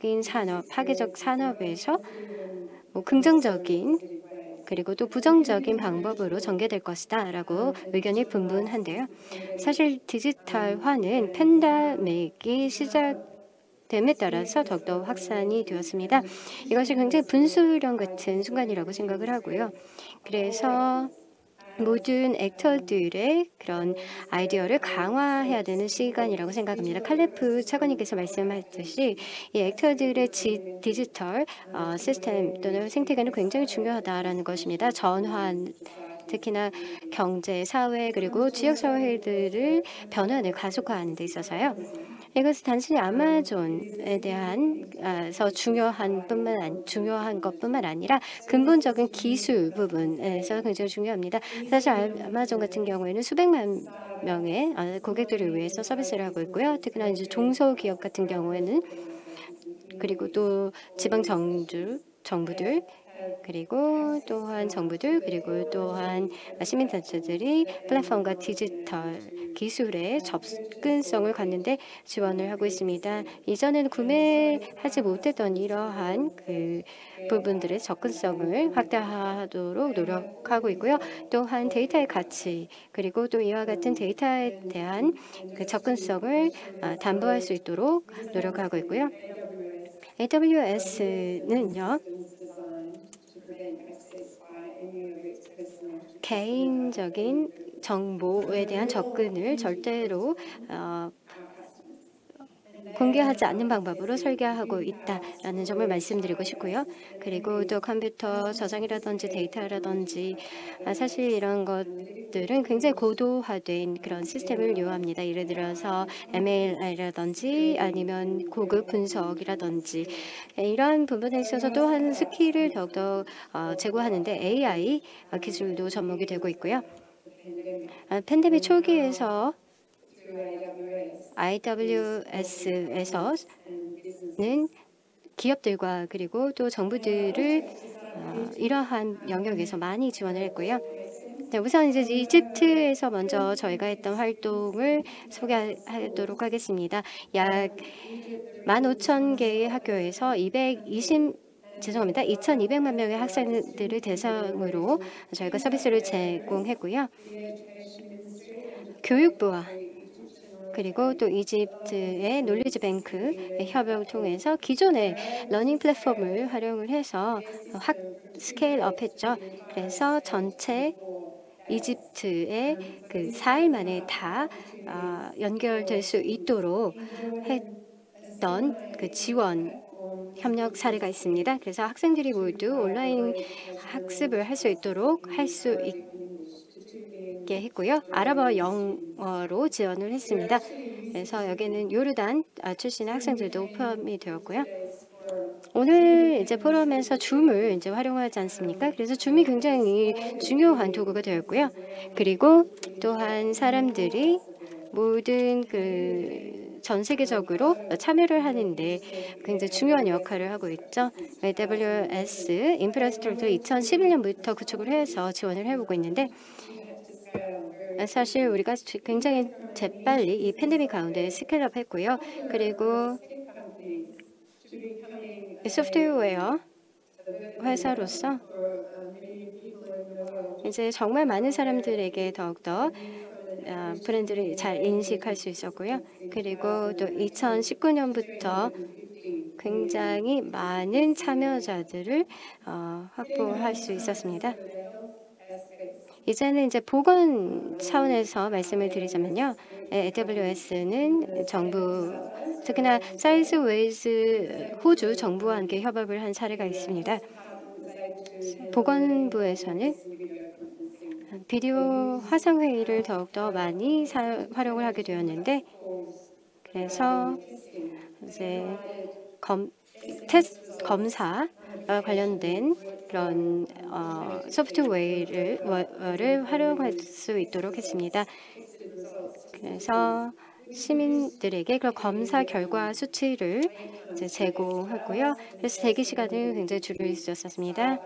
Speaker 2: 산업에서 뭐 긍정적인 그리고 또 부정적인 방법으로 전개될 것이다라고 의견이 분분한데요. 사실 디지털화는 팬데믹이 시작됨에 따라서 더욱더 확산이 되었습니다. 이것이 굉장히 분수령 같은 순간이라고 생각을 하고요. 그래서 모든 액터들의 그런 아이디어를 강화해야 되는 시간이라고 생각합니다. 칼레프 차관님께서 말씀하셨듯이 이 액터들의 디지털 시스템 또는 생태계는 굉장히 중요하다라는 것입니다. 전환 특히나 경제, 사회 그리고 지역사회들을 변화를 가속화하는 데 있어서요. 이것은 단순히 아마존에 대한서 중요한 것뿐만 아니라 근본적인 기술 부분에서 굉장히 중요합니다. 사실 아마존 같은 경우에는 수백만 명의 고객들을 위해서 서비스를 하고 있고요. 특히나 이제 중소기업 같은 경우에는 그리고 또 지방 정부들 그리고 또한 정부들 그리고 또한 시민단체들이 플랫폼과 디지털 기술의 접근성을 갖는데 지원을 하고 있습니다. 이전에는 구매하지 못했던 이러한 그 부분들의 접근성을 확대하도록 노력하고 있고요. 또한 데이터의 가치 그리고 또 이와 같은 데이터에 대한 그 접근성을 담보할 수 있도록 노력하고 있고요. AWS는요. 개인적인 정보에 대한 접근을 절대로 공개하지 않는 방법으로 설계하고 있다라는 점을 말씀드리고 싶고요. 그리고 또 컴퓨터 저장이라든지 데이터라든지 사실 이런 것들은 굉장히 고도화된 그런 시스템을 요합니다. 예를 들어서 ML이라든지 아니면 고급 분석이라든지 이러한 부분에 있어서 또한 스킬을 더욱더 제고하는데 AI 기술도 접목이 되고 있고요. 팬데믹 초기에서 IWS에서는 기업들과 그리고 또 정부들을 이러한 영역에서 많이 지원을 했고요. 네, 우선 이제 이집트에서 먼저 저희가 했던 활동을 소개하도록 하겠습니다. 약 15,000개의 학교에서 2,200만 명의 학생들을 대상으로 저희가 서비스를 제공했고요. 교육부와 그리고 또 이집트의 놀리지 뱅크의 협약을 통해서 기존의 러닝 플랫폼을 활용을 해서 스케일업 했죠. 그래서 전체 이집트의 그 4일 만에 다 연결될 수 있도록 했던 그 지원 협력 사례가 있습니다. 그래서 학생들이 모두 온라인 학습을 할 수 있도록 했고요. 아랍어 영어로 지원을 했습니다. 그래서 여기는 요르단 출신의 학생들도 포함이 되었고요. 오늘 이제 포럼에서 줌을 이제 활용하지 않습니까? 그래서 줌이 굉장히 중요한 도구가 되었고요. 그리고 또한 사람들이 모든 전 세계적으로 참여를 하는데 굉장히 중요한 역할을 하고 있죠. AWS 인프라스트럭처 2011년부터 구축을 해서 지원을 해보고 있는데 사실 우리가 굉장히 재빨리 이 팬데믹 가운데 스케일업 했고요. 그리고 소프트웨어 회사로서 이제 정말 많은 사람들에게 더욱더 브랜드를 잘 인식할 수 있었고요. 그리고 또 2019년부터 굉장히 많은 참여자들을 확보할 수 있었습니다. 이제는 이제 보건 차원에서 말씀을 드리자면요. AWS는 정부, 특히나 사이즈웨이즈 호주 정부와 함께 협업을 한 사례가 있습니다. 보건부에서는 비디오 화상회의를 더욱더 많이 활용을 하게 되었는데 그래서 이제 검사 관련된 그런 소프트웨어를 활용할 수 있도록 했습니다. 그래서 시민들에게 그 검사 결과 수치를 이제 제공하고요. 그래서 대기 시간을 굉장히 줄일 수 있었습니다.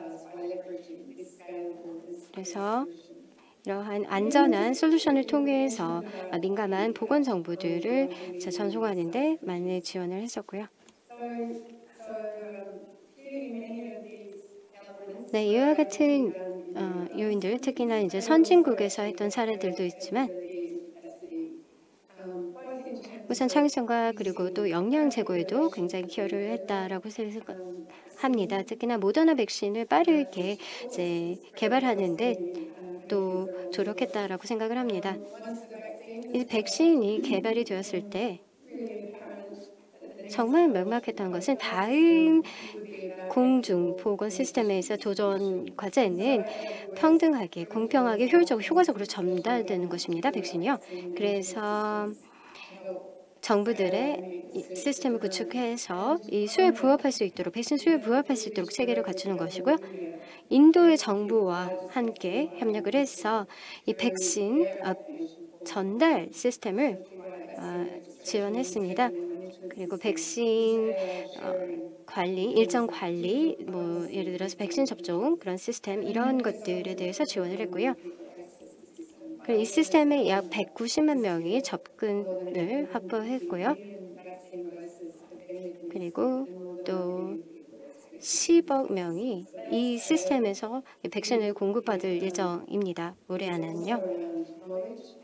Speaker 2: 그래서 이러한 안전한 솔루션을 통해서 민감한 보건 정보들을 전송하는 데 많은 지원을 했었고요. 네, 이와 같은 요인들, 특히나 이제 선진국에서 했던 사례들도 있지만 우선 창의성과 그리고 또 역량 제고에도 굉장히 기여를 했다라고 생각합니다. 특히나 모더나 백신을 빠르게 이제 개발하는데 또 조력했다라고 생각을 합니다. 이 백신이 개발이 되었을 때 정말 명확했던 것은 다음 공중 보건 시스템에서 도전 과제는 평등하게, 공평하게, 효과적으로 전달되는 것입니다. 백신이요. 그래서 정부들의 시스템을 구축해서 이 수요에 부합할 수 있도록, 백신 수요에 부합할 수 있도록 체계를 갖추는 것이고요. 인도의 정부와 함께 협력을 해서 이 백신 전달 시스템을 지원했습니다. 그리고 백신 관리, 일정 관리, 뭐 예를 들어서 백신 접종 그런 시스템 이런 것들에 대해서 지원을 했고요. 이 시스템에 약 190만 명이 접근을 확보했고요. 그리고 또 10억 명이 이 시스템에서 백신을 공급받을 예정입니다. 올해 안은요.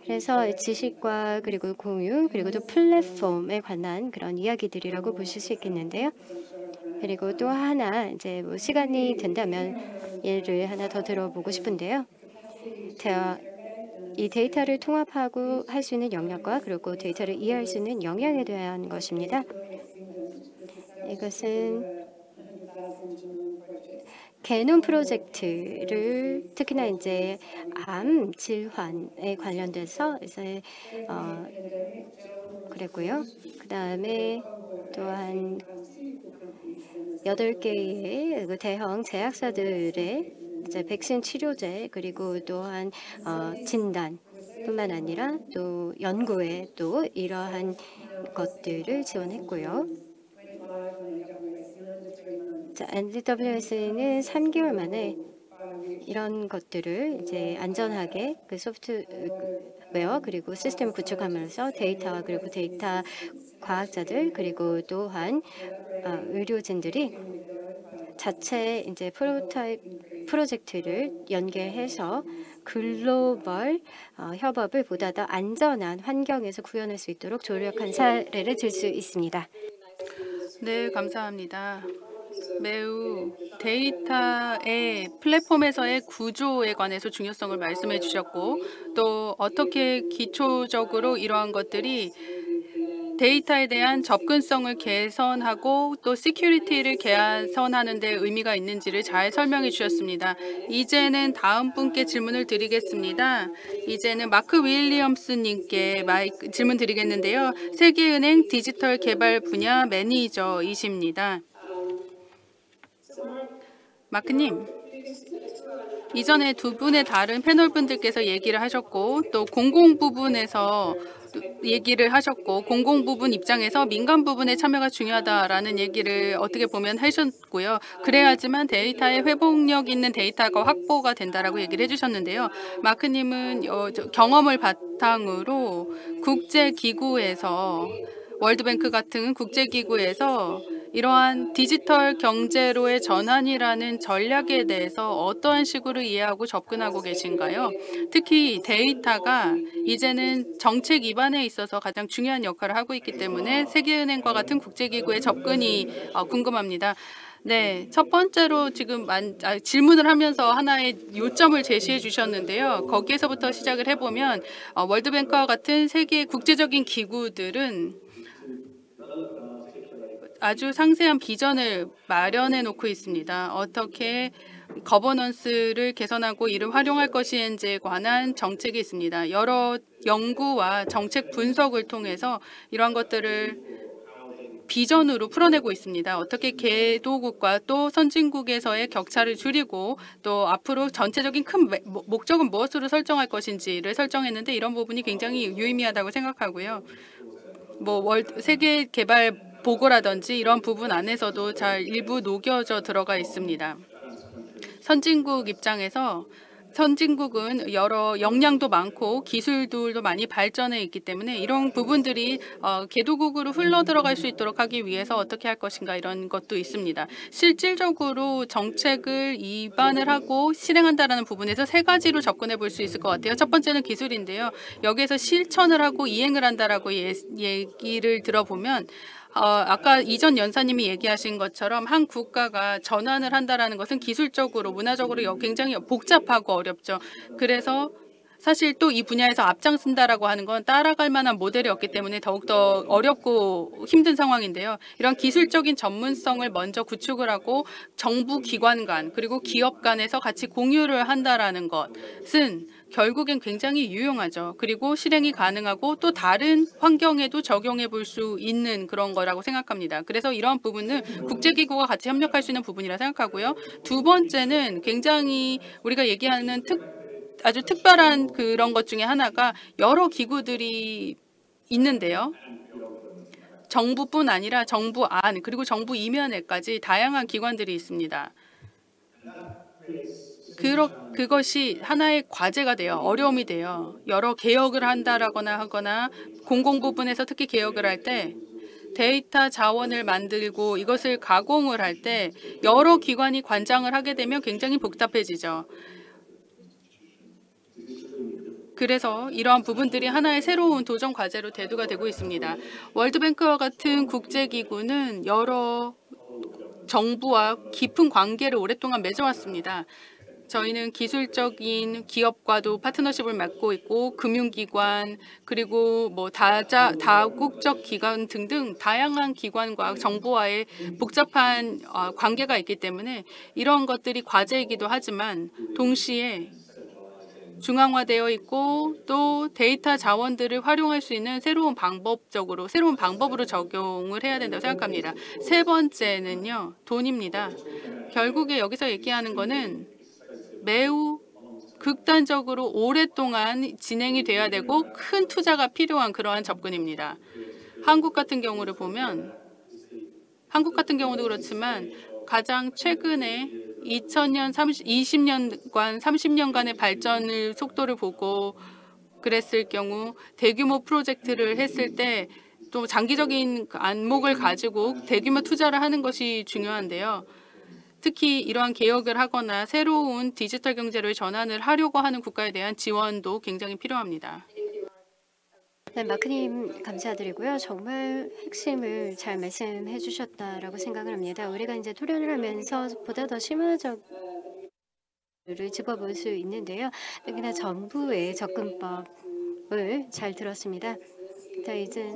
Speaker 2: 그래서 지식과 그리고 공유 그리고 또 플랫폼에 관한 그런 이야기들이라고 보실 수 있겠는데요. 그리고 또 하나 이제 뭐 시간이 된다면 예를 하나 더 들어보고 싶은데요. 이 데이터를 통합하고 할 수 있는 역량과 그리고 데이터를 이해할 수 있는 역량에 대한 것입니다. 이것은 개놈 프로젝트를 특히나 이제 암 질환에 관련돼서 이제 그랬고요. 그 다음에 또한 8개의 대형 제약사들의 이제 백신 치료제 그리고 또한 진단뿐만 아니라 또 연구에 또 이러한 것들을 지원했고요. NWS는 3개월 만에 이런 것들을 이제 안전하게 그 소프트웨어 그리고 시스템을 구축하면서 데이터 그리고 데이터 과학자들 그리고 또한 의료진들이 자체 이제 프로젝트를 연계해서 글로벌 협업을 보다 더 안전한 환경에서 구현할 수 있도록 조력한 사례를 들 수 있습니다.
Speaker 3: 네, 감사합니다. 매우 데이터의 플랫폼에서의 구조에 관해서 중요성을 말씀해 주셨고 또 어떻게 기초적으로 이러한 것들이 데이터에 대한 접근성을 개선하고 또 시큐리티를 개선하는 데 의미가 있는지를 잘 설명해 주셨습니다. 이제는 다음 분께 질문을 드리겠습니다. 이제는 마크 윌리엄스 님께 질문 드리겠는데요. 세계은행 디지털 개발 분야 매니저이십니다. 마크님, 이전에 두 분의 다른 패널 분들께서 얘기를 하셨고 또 공공 부분에서 얘기를 하셨고 공공 부분 입장에서 민간 부분의 참여가 중요하다라는 얘기를 어떻게 보면 하셨고요. 그래야지만 데이터의 회복력 있는 데이터가 확보가 된다라고 얘기를 해주셨는데요. 마크님은 경험을 바탕으로 국제기구에서 월드뱅크 같은 국제기구에서 이러한 디지털 경제로의 전환이라는 전략에 대해서 어떠한 식으로 이해하고 접근하고 계신가요? 특히 데이터가 이제는 정책 입안에 있어서 가장 중요한 역할을 하고 있기 때문에 세계은행과 같은 국제기구의 접근이 궁금합니다. 네, 첫 번째로 지금 질문을 하면서 하나의 요점을 제시해 주셨는데요. 거기에서부터 시작을 해보면 월드뱅크와 같은 세계 국제적인 기구들은 아주 상세한 비전을 마련해 놓고 있습니다. 어떻게 거버넌스를 개선하고 이를 활용할 것인지에 관한 정책이 있습니다. 여러 연구와 정책 분석을 통해서 이러한 것들을 비전으로 풀어내고 있습니다. 어떻게 개도국과 또 선진국에서의 격차를 줄이고 또 앞으로 전체적인 큰 목적은 무엇으로 설정할 것인지를 설정했는데 이런 부분이 굉장히 유의미하다고 생각하고요. 세계 개발 보고라든지 이런 부분 안에서도 잘 일부 녹여져 들어가 있습니다. 선진국 입장에서 선진국은 여러 역량도 많고 기술들도 많이 발전해 있기 때문에 이런 부분들이 개도국으로 흘러 들어갈 수 있도록 하기 위해서 어떻게 할 것인가 이런 것도 있습니다. 실질적으로 정책을 입안을 하고 실행한다는 부분에서 세 가지로 접근해 볼 수 있을 것 같아요. 첫 번째는 기술인데요. 여기에서 실천을 하고 이행을 한다라고 얘기를 들어보면 아까 이전 연사님이 얘기하신 것처럼 한 국가가 전환을 한다라는 것은 기술적으로, 문화적으로 굉장히 복잡하고 어렵죠. 그래서 사실 또 이 분야에서 앞장선다라고 하는 건 따라갈 만한 모델이 없기 때문에 더욱더 어렵고 힘든 상황인데요. 이런 기술적인 전문성을 먼저 구축을 하고 정부 기관 간 그리고 기업 간에서 같이 공유를 한다라는 것은 결국엔 굉장히 유용하죠. 그리고 실행이 가능하고 또 다른 환경에도 적용해 볼 수 있는 그런 거라고 생각합니다. 그래서 이런 부분은 국제기구가 같이 협력할 수 있는 부분이라 생각하고요. 두 번째는 굉장히 우리가 얘기하는 아주 특별한 그런 것 중에 하나가 여러 기구들이 있는데요. 정부뿐 아니라 정부 안 그리고 정부 이면에까지 다양한 기관들이 있습니다. 그것이 하나의 과제가 돼요. 어려움이 돼요. 여러 개혁을 한다라거나 하거나 공공 부분에서 특히 개혁을 할 때 데이터 자원을 만들고 이것을 가공을 할 때 여러 기관이 관장을 하게 되면 굉장히 복잡해지죠. 그래서 이러한 부분들이 하나의 새로운 도전 과제로 대두가 되고 있습니다. 월드뱅크와 같은 국제기구는 여러 정부와 깊은 관계를 오랫동안 맺어왔습니다. 저희는 기술적인 기업과도 파트너십을 맺고 있고 금융기관 그리고 다국적 기관 등등 다양한 기관과 정부와의 복잡한 관계가 있기 때문에 이런 것들이 과제이기도 하지만 동시에 중앙화되어 있고 또 데이터 자원들을 활용할 수 있는 새로운 방법으로 적용을 해야 된다고 생각합니다. 세 번째는요, 돈입니다. 결국에 여기서 얘기하는 거는 매우 극단적으로 오랫동안 진행이 돼야 되고 큰 투자가 필요한 그러한 접근입니다. 한국 같은 경우도 그렇지만 가장 최근에 2000년, 20년간, 30년간의 발전을 속도를 보고 그랬을 경우 대규모 프로젝트를 했을 때 또 장기적인 안목을 가지고 대규모 투자를 하는 것이 중요한데요. 특히 이러한 개혁을 하거나 새로운 디지털 경제를 전환을 하려고 하는 국가에 대한 지원도 굉장히 필요합니다.
Speaker 2: 네, 마크님 감사드리고요. 정말 핵심을 잘 말씀해 주셨다라고 생각을 합니다. 우리가 이제 토론을 하면서 보다 더 실무적 를 짚어볼 수 있는데요. 특히나 정부의 접근법을 잘 들었습니다. 이제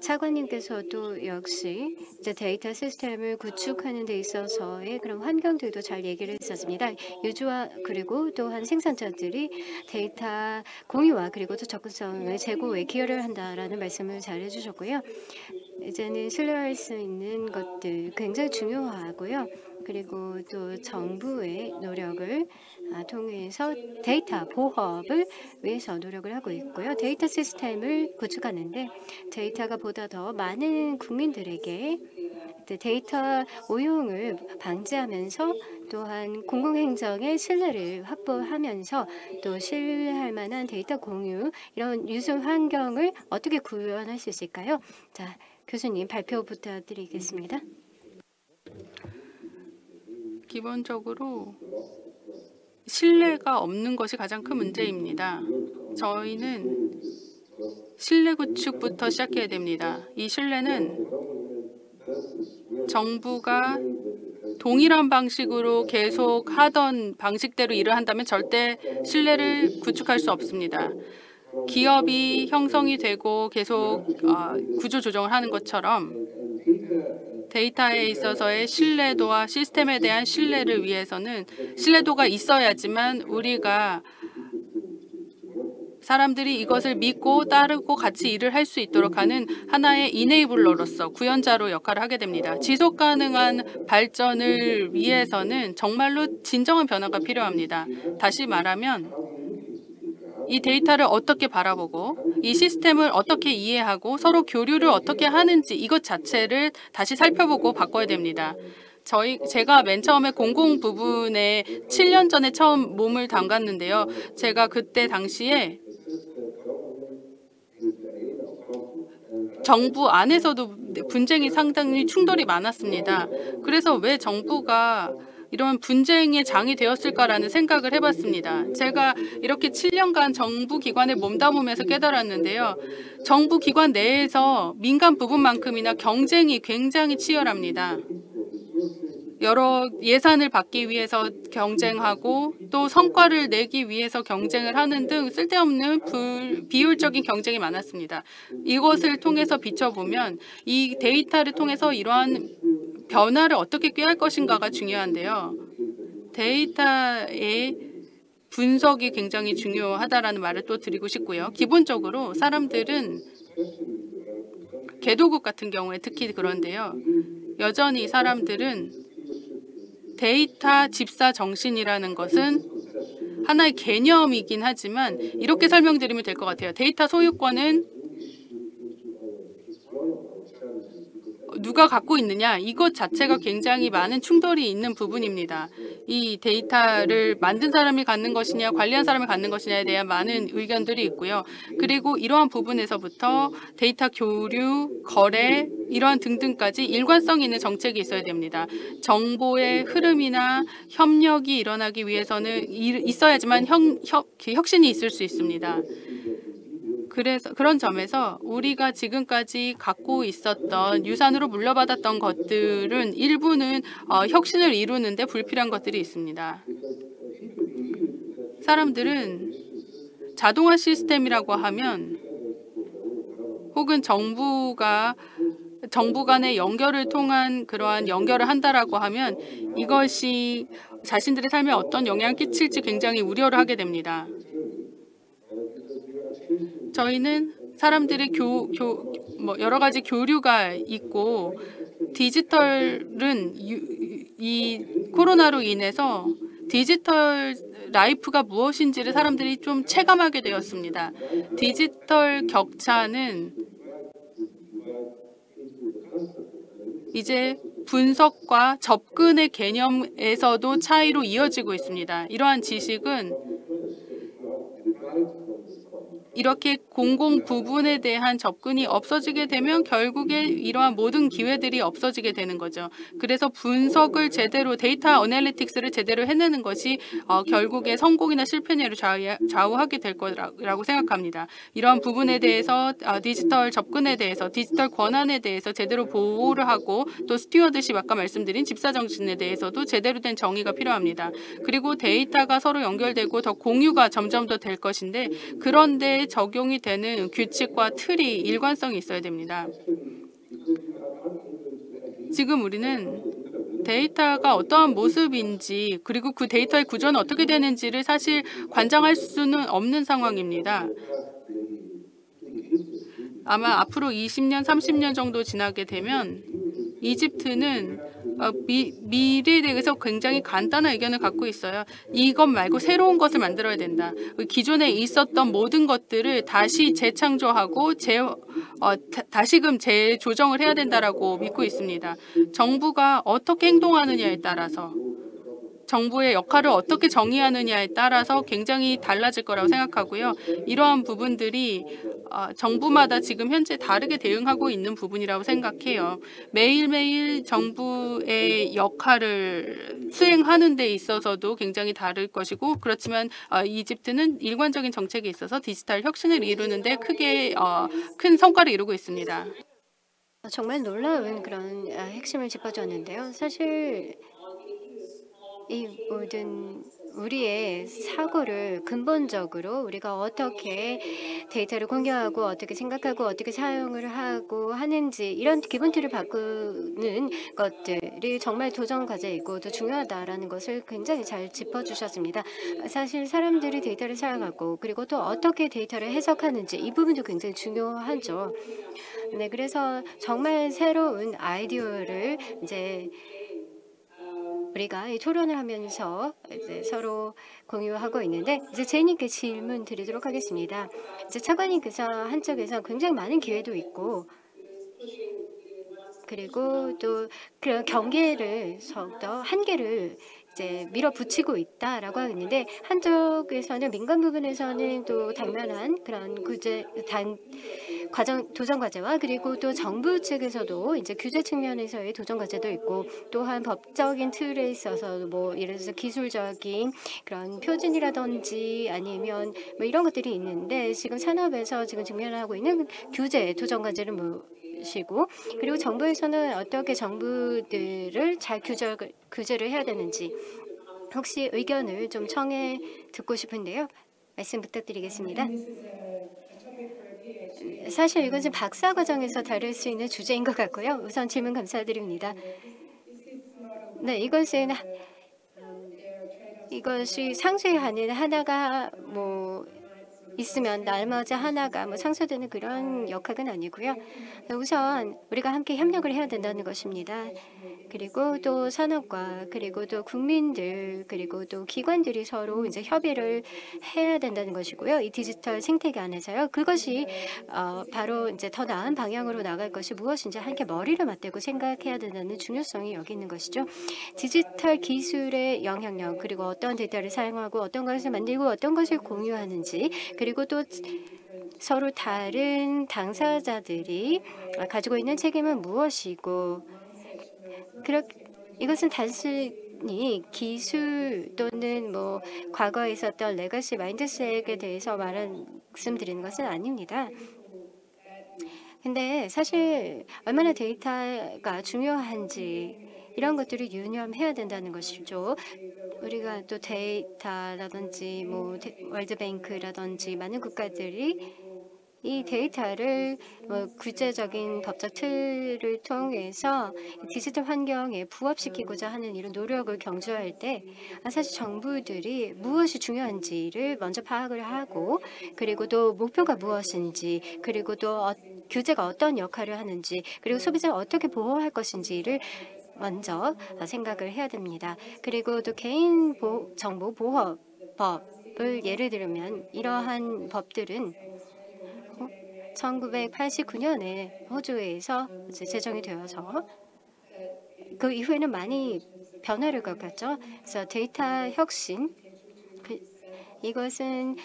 Speaker 2: 차관님께서도 역시 이제 데이터 시스템을 구축하는 데 있어서의 그런 환경들도 잘 얘기를 했었습니다. 유주와 그리고 또한 생산자들이 데이터 공유와 그리고 또 접근성을 제고에 기여를 한다라는 말씀을 잘 해주셨고요. 이제는 신뢰할 수 있는 것들 굉장히 중요하고요. 그리고 또 정부의 노력을 통해서 데이터 보호를 위해서 노력을 하고 있고요. 데이터 시스템을 구축하는데 데이터가 보다 더 많은 국민들에게 데이터 오용을 방지하면서 또한 공공행정의 신뢰를 확보하면서 또 신뢰할 만한 데이터 공유 이런 유수 환경을 어떻게 구현할 수 있을까요? 자, 교수님 발표 부탁드리겠습니다.
Speaker 3: 기본적으로 신뢰가 없는 것이 가장 큰 문제입니다. 저희는 신뢰 구축부터 시작해야 됩니다. 이 신뢰는 정부가 동일한 방식으로 계속 하던 방식대로 일을 한다면 절대 신뢰를 구축할 수 없습니다. 기업이 형성이 되고 계속 구조 조정을 하는 것처럼 데이터에 있어서의 신뢰도와 시스템에 대한 신뢰를 위해서는 신뢰도가 있어야지만 우리가 사람들이 이것을 믿고 따르고 같이 일을 할 수 있도록 하는 하나의 이네이블러로서 구현자로 역할을 하게 됩니다. 지속 가능한 발전을 위해서는 정말로 진정한 변화가 필요합니다. 다시 말하면 이 데이터를 어떻게 바라보고 이 시스템을 어떻게 이해하고 서로 교류를 어떻게 하는지 이것 자체를 다시 살펴보고 바꿔야 됩니다. 제가 맨 처음에 공공 부분에 7년 전에 처음 몸을 담갔는데요. 제가 그때 당시에 정부 안에서도 분쟁이 상당히 충돌이 많았습니다. 그래서 왜 정부가 이런 분쟁의 장이 되었을까라는 생각을 해봤습니다. 제가 이렇게 7년간 정부 기관에 몸담으면서 깨달았는데요. 정부 기관 내에서 민간 부분만큼이나 경쟁이 굉장히 치열합니다. 여러 예산을 받기 위해서 경쟁하고 또 성과를 내기 위해서 경쟁을 하는 등 쓸데없는 비효율적인 경쟁이 많았습니다. 이것을 통해서 비춰보면 이 데이터를 통해서 이러한 변화를 어떻게 꾀할 것인가가 중요한데요. 데이터의 분석이 굉장히 중요하다라는 말을 또 드리고 싶고요. 기본적으로 사람들은 개도국 같은 경우에 특히 그런데요. 여전히 사람들은 데이터 집사 정신이라는 것은 하나의 개념이긴 하지만 이렇게 설명드리면 될 것 같아요. 데이터 소유권은 누가 갖고 있느냐 이것 자체가 굉장히 많은 충돌이 있는 부분입니다. 이 데이터를 만든 사람이 갖는 것이냐 관리한 사람이 갖는 것이냐에 대한 많은 의견들이 있고요. 그리고 이러한 부분에서부터 데이터 교류, 거래 이러한 등등까지 일관성 있는 정책이 있어야 됩니다. 정보의 흐름이나 협력이 일어나기 위해서는 있어야지만 혁신이 있을 수 있습니다. 그래서 그런 점에서 우리가 지금까지 갖고 있었던 유산으로 물려받았던 것들은 일부는 혁신을 이루는데 불필요한 것들이 있습니다. 사람들은 자동화 시스템이라고 하면 혹은 정부 간의 연결을 통한 그러한 연결을 한다라고 하면 이것이 자신들의 삶에 어떤 영향을 끼칠지 굉장히 우려를 하게 됩니다. 저희는 사람들의 여러 가지 교류가 있고 디지털은 이 코로나로 인해서 디지털 라이프가 무엇인지를 사람들이 좀 체감하게 되었습니다. 디지털 격차는 이제 분석과 접근의 개념에서도 차이로 이어지고 있습니다. 이러한 지식은 이렇게 공공 부분에 대한 접근이 없어지게 되면 결국에 이러한 모든 기회들이 없어지게 되는 거죠. 그래서 분석을 제대로 데이터 애널리틱스를 제대로 해내는 것이 결국에 성공이나 실패냐를 좌우하게 될 거라고 생각합니다. 이러한 부분에 대해서 디지털 접근에 대해서 디지털 권한에 대해서 제대로 보호를 하고 또 스튜어드십 아까 말씀드린 집사정신에 대해서도 제대로 된 정의가 필요합니다. 그리고 데이터가 서로 연결되고 더 공유가 점점 더 될 것인데 그런데 적용이 되는 규칙과 틀이 일관성이 있어야 됩니다. 지금 우리는 데이터가 어떠한 모습인지 그리고 그 데이터의 구조는 어떻게 되는지를 사실 관장할 수는 없는 상황입니다. 아마 앞으로 20년, 30년 정도 지나게 되면 이집트는 미래에 대해서 굉장히 간단한 의견을 갖고 있어요. 이것 말고 새로운 것을 만들어야 된다. 기존에 있었던 모든 것들을 다시 재창조하고 다시금 재조정을 해야 된다라고 믿고 있습니다. 정부가 어떻게 행동하느냐에 따라서 정부의 역할을 어떻게 정의하느냐에 따라서 굉장히 달라질 거라고 생각하고요. 이러한 부분들이 정부마다 지금 현재 다르게 대응하고 있는 부분이라고 생각해요. 매일매일 정부의 역할을 수행하는 데 있어서도 굉장히 다를 것이고 그렇지만 이집트는 일관적인 정책에 있어서 디지털 혁신을 이루는 데 크게 큰 성과를 이루고 있습니다.
Speaker 2: 정말 놀라운 그런 핵심을 짚어줬는데요. 사실 이 모든 우리의 사고를 근본적으로 우리가 어떻게 데이터를 공유하고 어떻게 생각하고 어떻게 사용을 하고 하는지 이런 기본 틀을 바꾸는 것들이 정말 도전 과제이고 또 중요하다라는 것을 굉장히 잘 짚어주셨습니다. 사실 사람들이 데이터를 사용하고 그리고 또 어떻게 데이터를 해석하는지 이 부분도 굉장히 중요하죠. 네, 그래서 정말 새로운 아이디어를 이제 우리가 이 토론을 하면서 이제 서로 공유하고 있는데 이제 제이님께 질문 드리도록 하겠습니다. 이제 차관님께서 한쪽에서 굉장히 많은 기회도 있고 그리고 또 그 경계를 더욱더 한계를 이제 밀어붙이고 있다라고 하고 있는데 한쪽에서는 민간 부분에서는 또 당면한 그런 도전 과제와 그리고 또 정부 측에서도 이제 규제 측면에서의 도전 과제도 있고 또한 법적인 틀에 있어서 뭐 예를 들어서 기술적인 그런 표준이라든지 아니면 뭐 이런 것들이 있는데 지금 산업에서 지금 직면하고 있는 규제 도전 과제를 시고 그리고 정부에서는 어떻게 정부들을 잘 규제를 해야 되는지 혹시 의견을 좀 청해 듣고 싶은데요. 말씀 부탁드리겠습니다. 사실 이것은 박사 과정에서 다룰 수 있는 주제인 것 같고요. 우선 질문 감사드립니다. 네, 이것이 상쇄하는 하나가 뭐 있으면 나머지 하나가 뭐 상쇄되는 그런 역학은 아니고요. 우선 우리가 함께 협력을 해야 된다는 것입니다. 그리고 또 산업과 그리고 또 국민들 그리고 또 기관들이 서로 이제 협의를 해야 된다는 것이고요. 이 디지털 생태계 안에서요. 그것이 바로 이제 더 나은 방향으로 나갈 것이 무엇인지 함께 머리를 맞대고 생각해야 된다는 중요성이 여기 있는 것이죠. 디지털 기술의 영향력 그리고 어떤 데이터를 사용하고 어떤 것을 만들고 어떤 것을 공유하는지 그리고 또 서로 다른 당사자들이 가지고 있는 책임은 무엇이고 이것은 단순히 기술 또는 뭐 과거에 있었던 레거시 마인드셋에 대해서 말씀드리는 것은 아닙니다. 근데 사실 얼마나 데이터가 중요한지 이런 것들을 유념해야 된다는 것이죠. 우리가 또 데이터라든지 뭐 월드뱅크라든지 많은 국가들이 이 데이터를 구체적인 법적 틀을 통해서 디지털 환경에 부합시키고자 하는 이런 노력을 경주할 때 사실 정부들이 무엇이 중요한지를 먼저 파악을 하고 그리고 또 목표가 무엇인지 그리고 또 규제가 어떤 역할을 하는지 그리고 소비자를 어떻게 보호할 것인지를 먼저 생각을 해야 됩니다. 그리고 또 개인 정보 보호법을 예를 들면 이러한 법들은 1989년에 호주에서 제정이 되어서 그 이후에는 많이 변화를 겪었죠. 그래서 데이터 혁신 이것은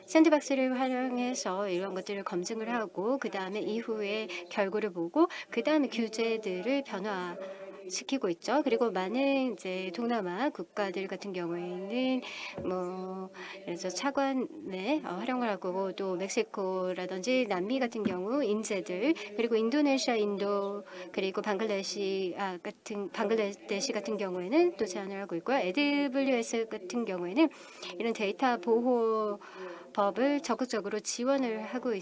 Speaker 2: 샌드박스를 활용해서 이런 것들을 검증을 하고 그 다음에 이후에 결과를 보고 그 다음에 규제들을 변화시키고 있죠. 그리고 많은 이제 동남아 국가들 같은 경우에는 뭐 그래서 차관에 활용을 하고 또 멕시코라든지 남미 같은 경우 인재들 그리고 인도네시아, 인도 그리고 방글라데시 같은 경우에는 또 제안을 하고 있고요. AWS 같은 경우에는 이런 데이터 보호 법을 적극적으로 지원을 하고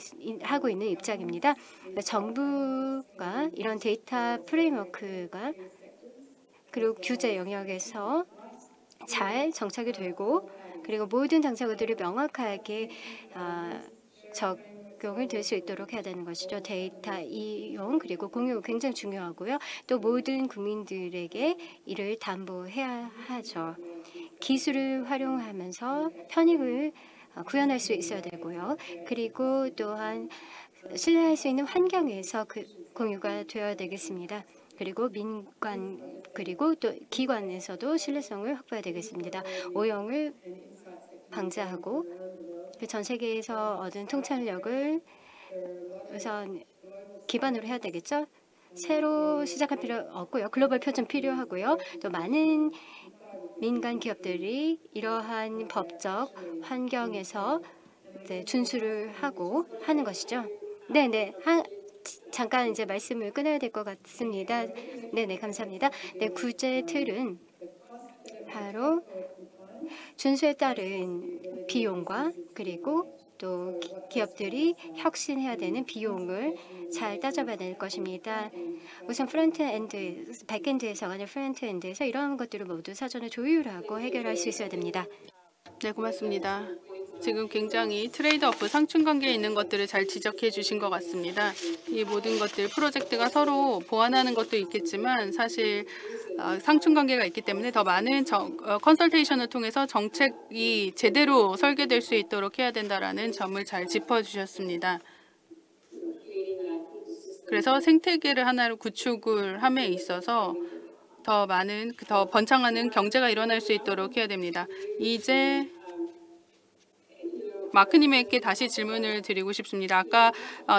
Speaker 2: 있는 입장입니다. 정부가 이런 데이터 프레임워크가 그리고 규제 영역에서 잘 정착이 되고 그리고 모든 당사자들이 명확하게 적용을 될 수 있도록 해야 되는 것이죠. 데이터 이용 그리고 공유 굉장히 중요하고요. 또 모든 국민들에게 이를 담보해야 하죠. 기술을 활용하면서 편익을 구현할 수 있어야 되고요. 그리고 또한 신뢰할 수 있는 환경에서 공유가 되어야 되겠습니다. 그리고 민간 그리고 또 기관에서도 신뢰성을 확보해야 되겠습니다. 오용을 방지하고 전 세계에서 얻은 통찰력을 우선 기반으로 해야 되겠죠. 새로 시작할 필요 없고요. 글로벌 표준 필요하고요. 또 많은 민간 기업들이 이러한 법적 환경에서 이제 준수를 하고 하는 것이죠. 네네. 잠깐 이제 말씀을 끊어야 될 것 같습니다. 네네, 감사합니다. 네, 구제 틀은 바로 준수에 따른 비용과 그리고 또 기업들이 혁신해야 되는 비용을 잘 따져봐야 될 것입니다. 우선 프론트엔드, 백엔드에서가 아니라 프론트엔드에서 이러한 것들을 모두 사전에 조율하고 해결할 수 있어야 됩니다.
Speaker 3: 네, 고맙습니다. 지금 굉장히 트레이드오프 상충관계에 있는 것들을 잘 지적해 주신 것 같습니다. 이 모든 것들 프로젝트가 서로 보완하는 것도 있겠지만 사실 상충관계가 있기 때문에 더 많은 컨설테이션을 통해서 정책이 제대로 설계될 수 있도록 해야 된다라는 점을 잘 짚어주셨습니다. 그래서 생태계를 하나로 구축을 함에 있어서 더 많은, 더 번창하는 경제가 일어날 수 있도록 해야 됩니다. 이제 마크님에게 다시 질문을 드리고 싶습니다. 아까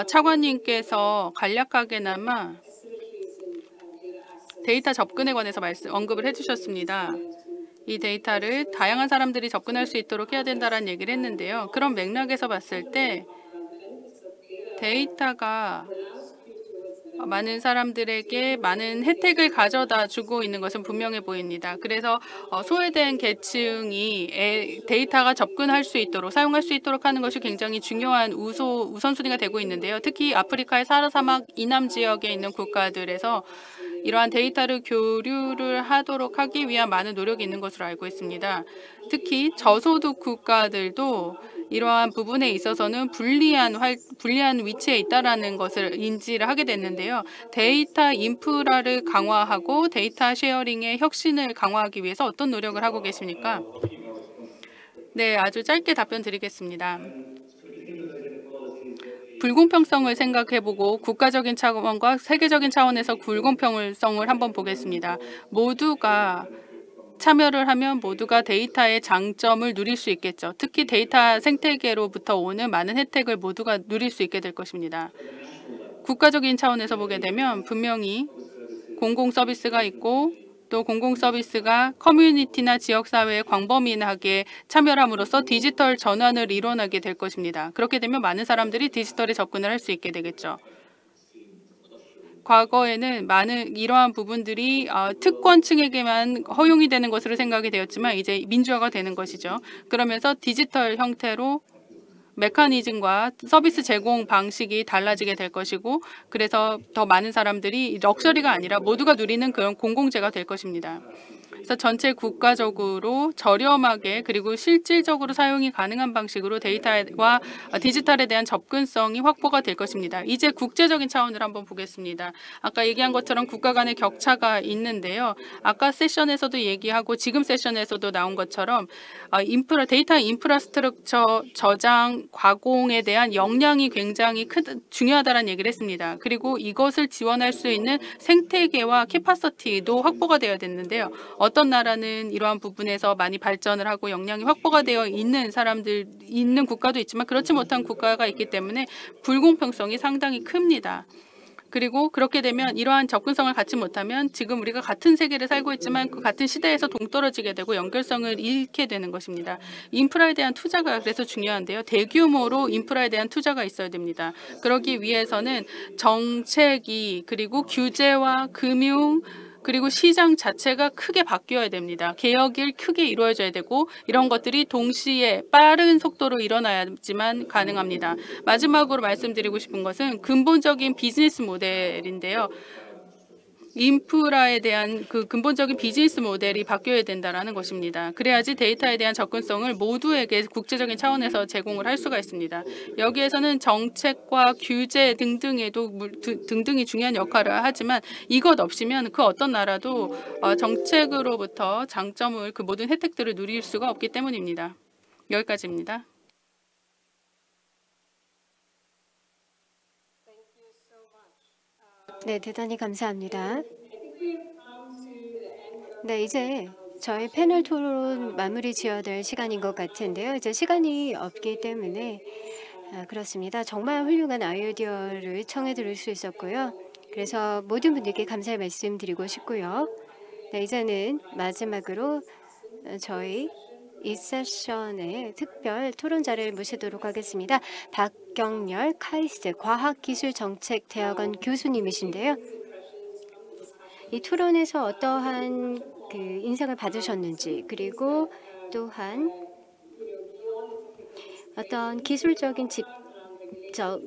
Speaker 3: 차관님께서 간략하게나마 데이터 접근에 관해서 언급을 해주셨습니다. 이 데이터를 다양한 사람들이 접근할 수 있도록 해야 된다는 얘기를 했는데요. 그런 맥락에서 봤을 때 데이터가 많은 사람들에게 많은 혜택을 가져다 주고 있는 것은 분명해 보입니다. 그래서 소외된 계층이 데이터가 접근할 수 있도록 사용할 수 있도록 하는 것이 굉장히 중요한 우선순위가 되고 있는데요. 특히 아프리카의 사하라 사막 이남 지역에 있는 국가들에서 이러한 데이터를 교류를 하도록 하기 위한 많은 노력이 있는 것으로 알고 있습니다. 특히 저소득 국가들도 이러한 부분에 있어서는 불리한 위치에 있다라는 것을 인지를 하게 됐는데요. 데이터 인프라를 강화하고 데이터 쉐어링의 혁신을 강화하기 위해서 어떤 노력을 하고 계십니까? 네, 아주 짧게 답변 드리겠습니다. 불공평성을 생각해보고 국가적인 차원과 세계적인 차원에서 불공평성을 한번 보겠습니다. 모두가 참여를 하면 모두가 데이터의 장점을 누릴 수 있겠죠. 특히 데이터 생태계로부터 오는 많은 혜택을 모두가 누릴 수 있게 될 것입니다. 국가적인 차원에서 보게 되면 분명히 공공 서비스가 있고 또 공공 서비스가 커뮤니티나 지역사회에 광범위하게 참여함으로써 디지털 전환을 이뤄나게 될 것입니다. 그렇게 되면 많은 사람들이 디지털에 접근을 할 수 있게 되겠죠. 과거에는 많은 이러한 부분들이 특권층에게만 허용이 되는 것으로 생각이 되었지만 이제 민주화가 되는 것이죠. 그러면서 디지털 형태로 메커니즘과 서비스 제공 방식이 달라지게 될 것이고 그래서 더 많은 사람들이 럭셔리가 아니라 모두가 누리는 그런 공공재가 될 것입니다. 그래서 전체 국가적으로 저렴하게 그리고 실질적으로 사용이 가능한 방식으로 데이터와 디지털에 대한 접근성이 확보가 될 것입니다. 이제 국제적인 차원을 한번 보겠습니다. 아까 얘기한 것처럼 국가 간의 격차가 있는데요. 아까 세션에서도 얘기하고 지금 세션에서도 나온 것처럼 데이터 인프라스트럭처 저장, 가공에 대한 역량이 굉장히 중요하다는 얘기를 했습니다. 그리고 이것을 지원할 수 있는 생태계와 캐파시티도 확보가 되어야 됐는데요. 어떤 나라는 이러한 부분에서 많이 발전을 하고 역량이 확보가 되어 있는 국가도 있지만 그렇지 못한 국가가 있기 때문에 불공평성이 상당히 큽니다. 그리고 그렇게 되면 이러한 접근성을 갖지 못하면 지금 우리가 같은 세계를 살고 있지만 그 같은 시대에서 동떨어지게 되고 연결성을 잃게 되는 것입니다. 인프라에 대한 투자가 그래서 중요한데요. 대규모로 인프라에 대한 투자가 있어야 됩니다. 그러기 위해서는 정책이 그리고 규제와 금융 그리고 시장 자체가 크게 바뀌어야 됩니다. 개혁이 크게 이루어져야 되고 이런 것들이 동시에 빠른 속도로 일어나야지만 가능합니다. 마지막으로 말씀드리고 싶은 것은 근본적인 비즈니스 모델인데요. 인프라에 대한 그 근본적인 비즈니스 모델이 바뀌어야 된다는 것입니다. 그래야지 데이터에 대한 접근성을 모두에게 국제적인 차원에서 제공을 할 수가 있습니다. 여기에서는 정책과 규제 등등이 중요한 역할을 하지만 이것 없이면 그 어떤 나라도 정책으로부터 장점을 그 모든 혜택들을 누릴 수가 없기 때문입니다. 여기까지입니다.
Speaker 2: 네, 대단히 감사합니다. 네, 이제 저희 패널 토론 마무리 지어야 될 시간인 것 같은데요. 이제 시간이 없기 때문에 그렇습니다. 정말 훌륭한 아이디어를 청해 들을 수 있었고요. 그래서 모든 분들께 감사의 말씀 드리고 싶고요. 네, 이제는 마지막으로 저희 이 세션의 특별 토론자를 모시도록 하겠습니다. 박경렬 카이스트 과학기술정책대학원 교수님이신데요. 이 토론에서 어떠한 그 인상을 받으셨는지, 그리고 또한 어떤 기술적인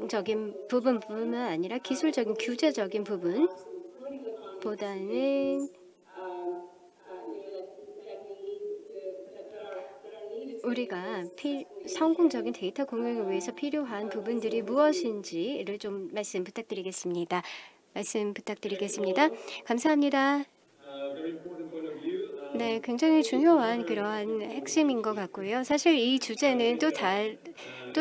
Speaker 2: 적인 부분뿐만 아니라 기술적인 규제적인 부분보다는 우리가 성공적인 데이터 공유를 위해서 필요한 부분들이 무엇인지를 좀 말씀 부탁드리겠습니다. 감사합니다. 네, 굉장히 중요한 그러한 핵심인 것 같고요. 사실 이 주제는 또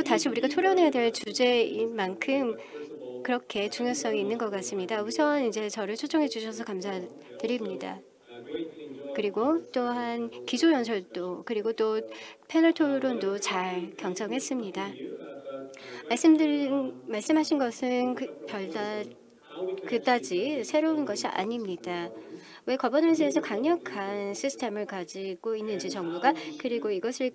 Speaker 2: 다시 우리가 토론해야 될 주제인 만큼 그렇게 중요성이 있는 것 같습니다. 우선 이제 저를 초청해 주셔서 감사드립니다. 그리고 또한 기조연설도 그리고 또 패널 토론도 잘 경청했습니다. 말씀하신 것은 그다지 새로운 것이 아닙니다. 왜 거버넌스에서 강력한 시스템을 가지고 있는지 정부가, 그리고 이것을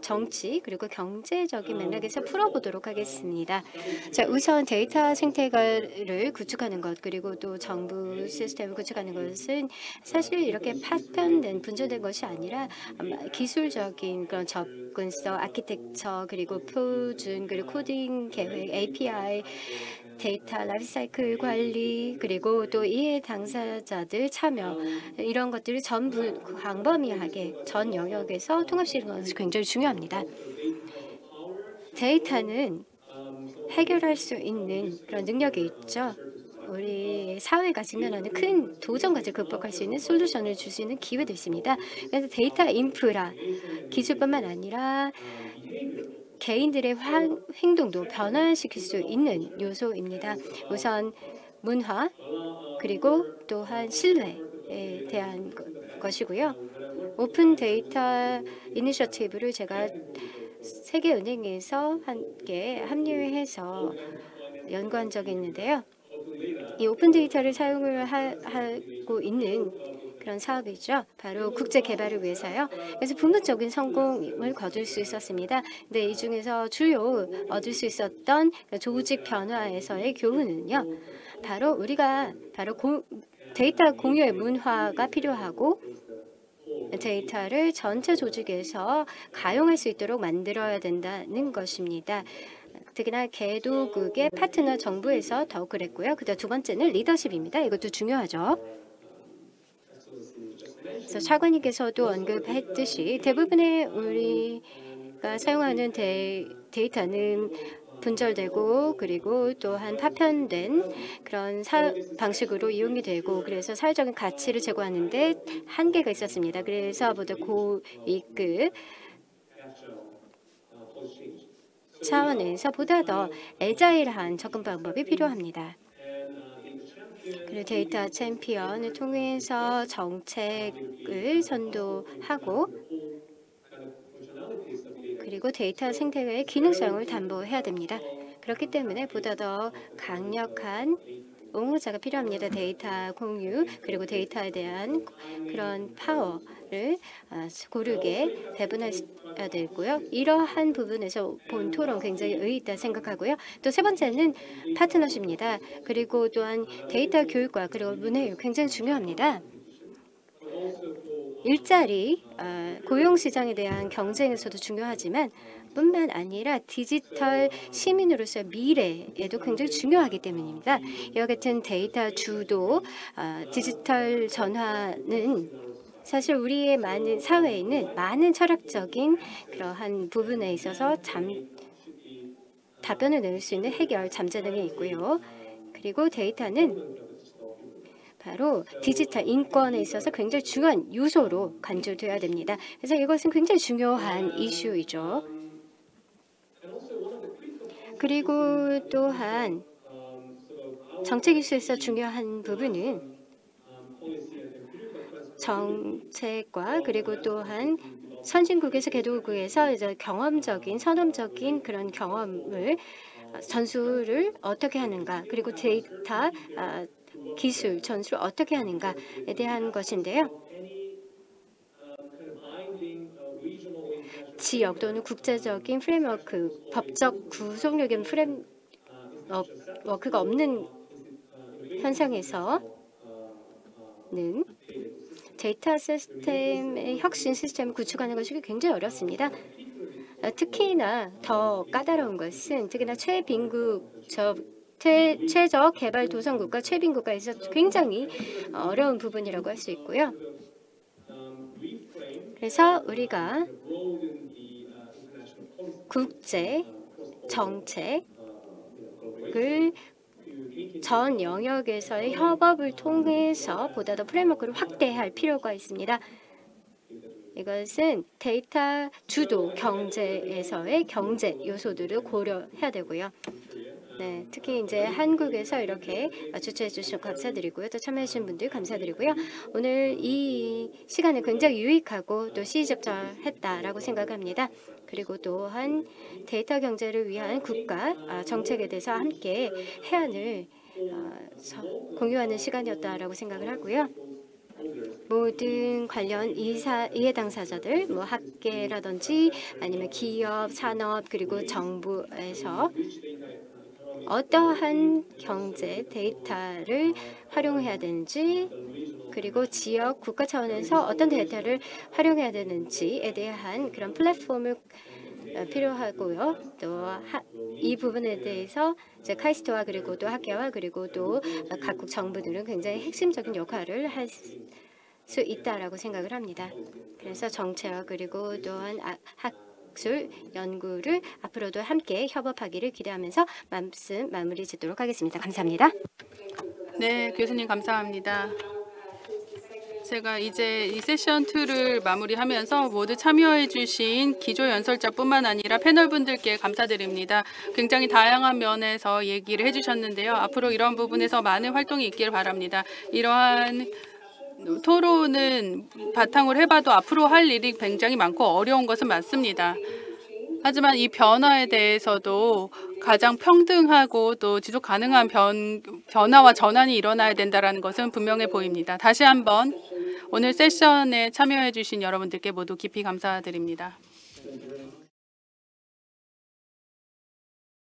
Speaker 2: 정치 그리고 경제적인 맥락에서 풀어보도록 하겠습니다. 자, 우선 데이터 생태계를 구축하는 것, 그리고 또 정부 시스템을 구축하는 것은 사실 이렇게 파편된 분절된 것이 아니라 기술적인 그런 접근성, 아키텍처, 그리고 표준, 그리고 코딩 계획, API, 데이터 라이프사이클 관리, 그리고 또 이해 당사자들 참여, 이런 것들을 전부 광범위하게 전 영역에서 통합시키는 것이 굉장히 중요합니다. 데이터는 해결할 수 있는 그런 능력이 있죠. 우리 사회가 직면하는 큰 도전까지 극복할 수 있는 솔루션을 줄 수 있는 기회도 있습니다. 그래서 데이터 인프라 기술뿐만 아니라 개인들의 행동도 변화시킬 수 있는 요소입니다. 우선 문화, 그리고 또한 신뢰에 대한 것이고요. 오픈 데이터 이니셔티브를 제가 세계은행에서 함께 합류해서 연구한 적이 있는데요. 이 오픈 데이터를 사용을 하고 있는 그런 사업이죠. 바로 국제 개발을 위해서요. 그래서 부분적인 성공을 거둘 수 있었습니다. 근데 이 중에서 주요 얻을 수 있었던 조직 변화에서의 교훈은요. 우리가 데이터 공유의 문화가 필요하고 데이터를 전체 조직에서 가용할 수 있도록 만들어야 된다는 것입니다. 특히나 개도국의 파트너 정부에서 더욱 그랬고요. 그다음 두 번째는 리더십입니다. 이것도 중요하죠. 그래서 차관님께서도 언급했듯이 대부분의 우리가 사용하는 데이터는 분절되고 그리고 또한 파편된 그런 방식으로 이용이 되고, 그래서 사회적인 가치를 제고하는데 한계가 있었습니다. 그래서 보다 고위급 차원에서 보다 더 애자일한 접근 방법이 필요합니다. 그리고 데이터 챔피언을 통해서 정책을 선도하고, 그리고 데이터 생태계의 기능성을 담보해야 됩니다. 그렇기 때문에 보다 더 강력한 옹호자가 필요합니다. 데이터 공유 그리고 데이터에 대한 그런 파워를 고르게 배분해야 되고요. 이러한 부분에서 본 토론 굉장히 의의 있다 생각하고요. 또 세 번째는 파트너십입니다. 그리고 또한 데이터 교육과 그리고 문해율 굉장히 중요합니다. 일자리, 고용시장에 대한 경쟁에서도 중요하지만 뿐만 아니라 디지털 시민으로서의 미래에도 굉장히 중요하기 때문입니다. 이와 같은 데이터 주도, 디지털 전환은 사실 우리의 많은 사회에 있는 많은 철학적인 그러한 부분에 있어서 답변을 내릴 수 있는 해결 잠재 등이 있고요. 그리고 데이터는 바로 디지털 인권에 있어서 굉장히 중요한 요소로 간주되어야 됩니다. 그래서 이것은 굉장히 중요한 이슈이죠. 그리고 또한 정책 이슈에서 중요한 부분은 정책과 그리고 또한 선진국에서 개도국에서 이제 경험적인 선험적인 그런 경험을 전수를 어떻게 하는가, 그리고 데이터 기술 전수를 어떻게 하는가에 대한 것인데요. 지역 또는 국제적인 프레임워크, 법적 구속력인 프레임워크가 없는 현상에서는 데이터 시스템의 혁신 시스템을 구축하는 것이 굉장히 어렵습니다. 특히나 더 까다로운 것은 특히나 최저 개발 도상국가 최빈국가에서 굉장히 어려운 부분이라고 할 수 있고요. 그래서 우리가 국제 정책을 전 영역에서의 협업을 통해서 보다 더 프레임워크를 확대할 필요가 있습니다. 이것은 데이터 주도 경제에서의 경제 요소들을 고려해야 되고요. 네, 특히 이제 한국에서 이렇게 주최해 주셔서 감사드리고요. 또 참여해 주신 분들 감사드리고요. 오늘 이 시간은 굉장히 유익하고 또 시의적절했다라고 생각합니다. 그리고 또한 데이터 경제를 위한 국가 정책에 대해서 함께 해안을 공유하는 시간이었다라고 생각을 하고요. 모든 관련 이해 당사자들, 뭐 학계라든지 아니면 기업, 산업 그리고 정부에서 어떠한 경제 데이터를 활용해야 되는지 그리고 지역 국가 차원에서 어떤 데이터를 활용해야 되는지에 대한 그런 플랫폼을 필요하고요. 또 이 부분에 대해서 이제 카이스트와 그리고 또 학계와 그리고 또 각국 정부들은 굉장히 핵심적인 역할을 할 수 있다라고 생각을 합니다. 그래서 정체와 그리고 또한 학술 연구를 앞으로도 함께 협업하기를 기대하면서 말씀 마무리 짓도록 하겠습니다. 감사합니다.
Speaker 3: 네, 교수님 감사합니다. 제가 이제 이 세션 2를 마무리하면서 모두 참여해 주신 기조 연설자뿐만 아니라 패널분들께 감사드립니다. 굉장히 다양한 면에서 얘기를 해주셨는데요. 앞으로 이런 부분에서 많은 활동이 있기를 바랍니다. 이러한 토론은 바탕으로 해봐도 앞으로 할 일이 굉장히 많고 어려운 것은 맞습니다. 하지만 이 변화에 대해서도 가장 평등하고 또 지속 가능한 변화와 전환이 일어나야 된다는 것은 분명해 보입니다. 다시 한번 오늘 세션에 참여해 주신 여러분들께 모두 깊이 감사드립니다.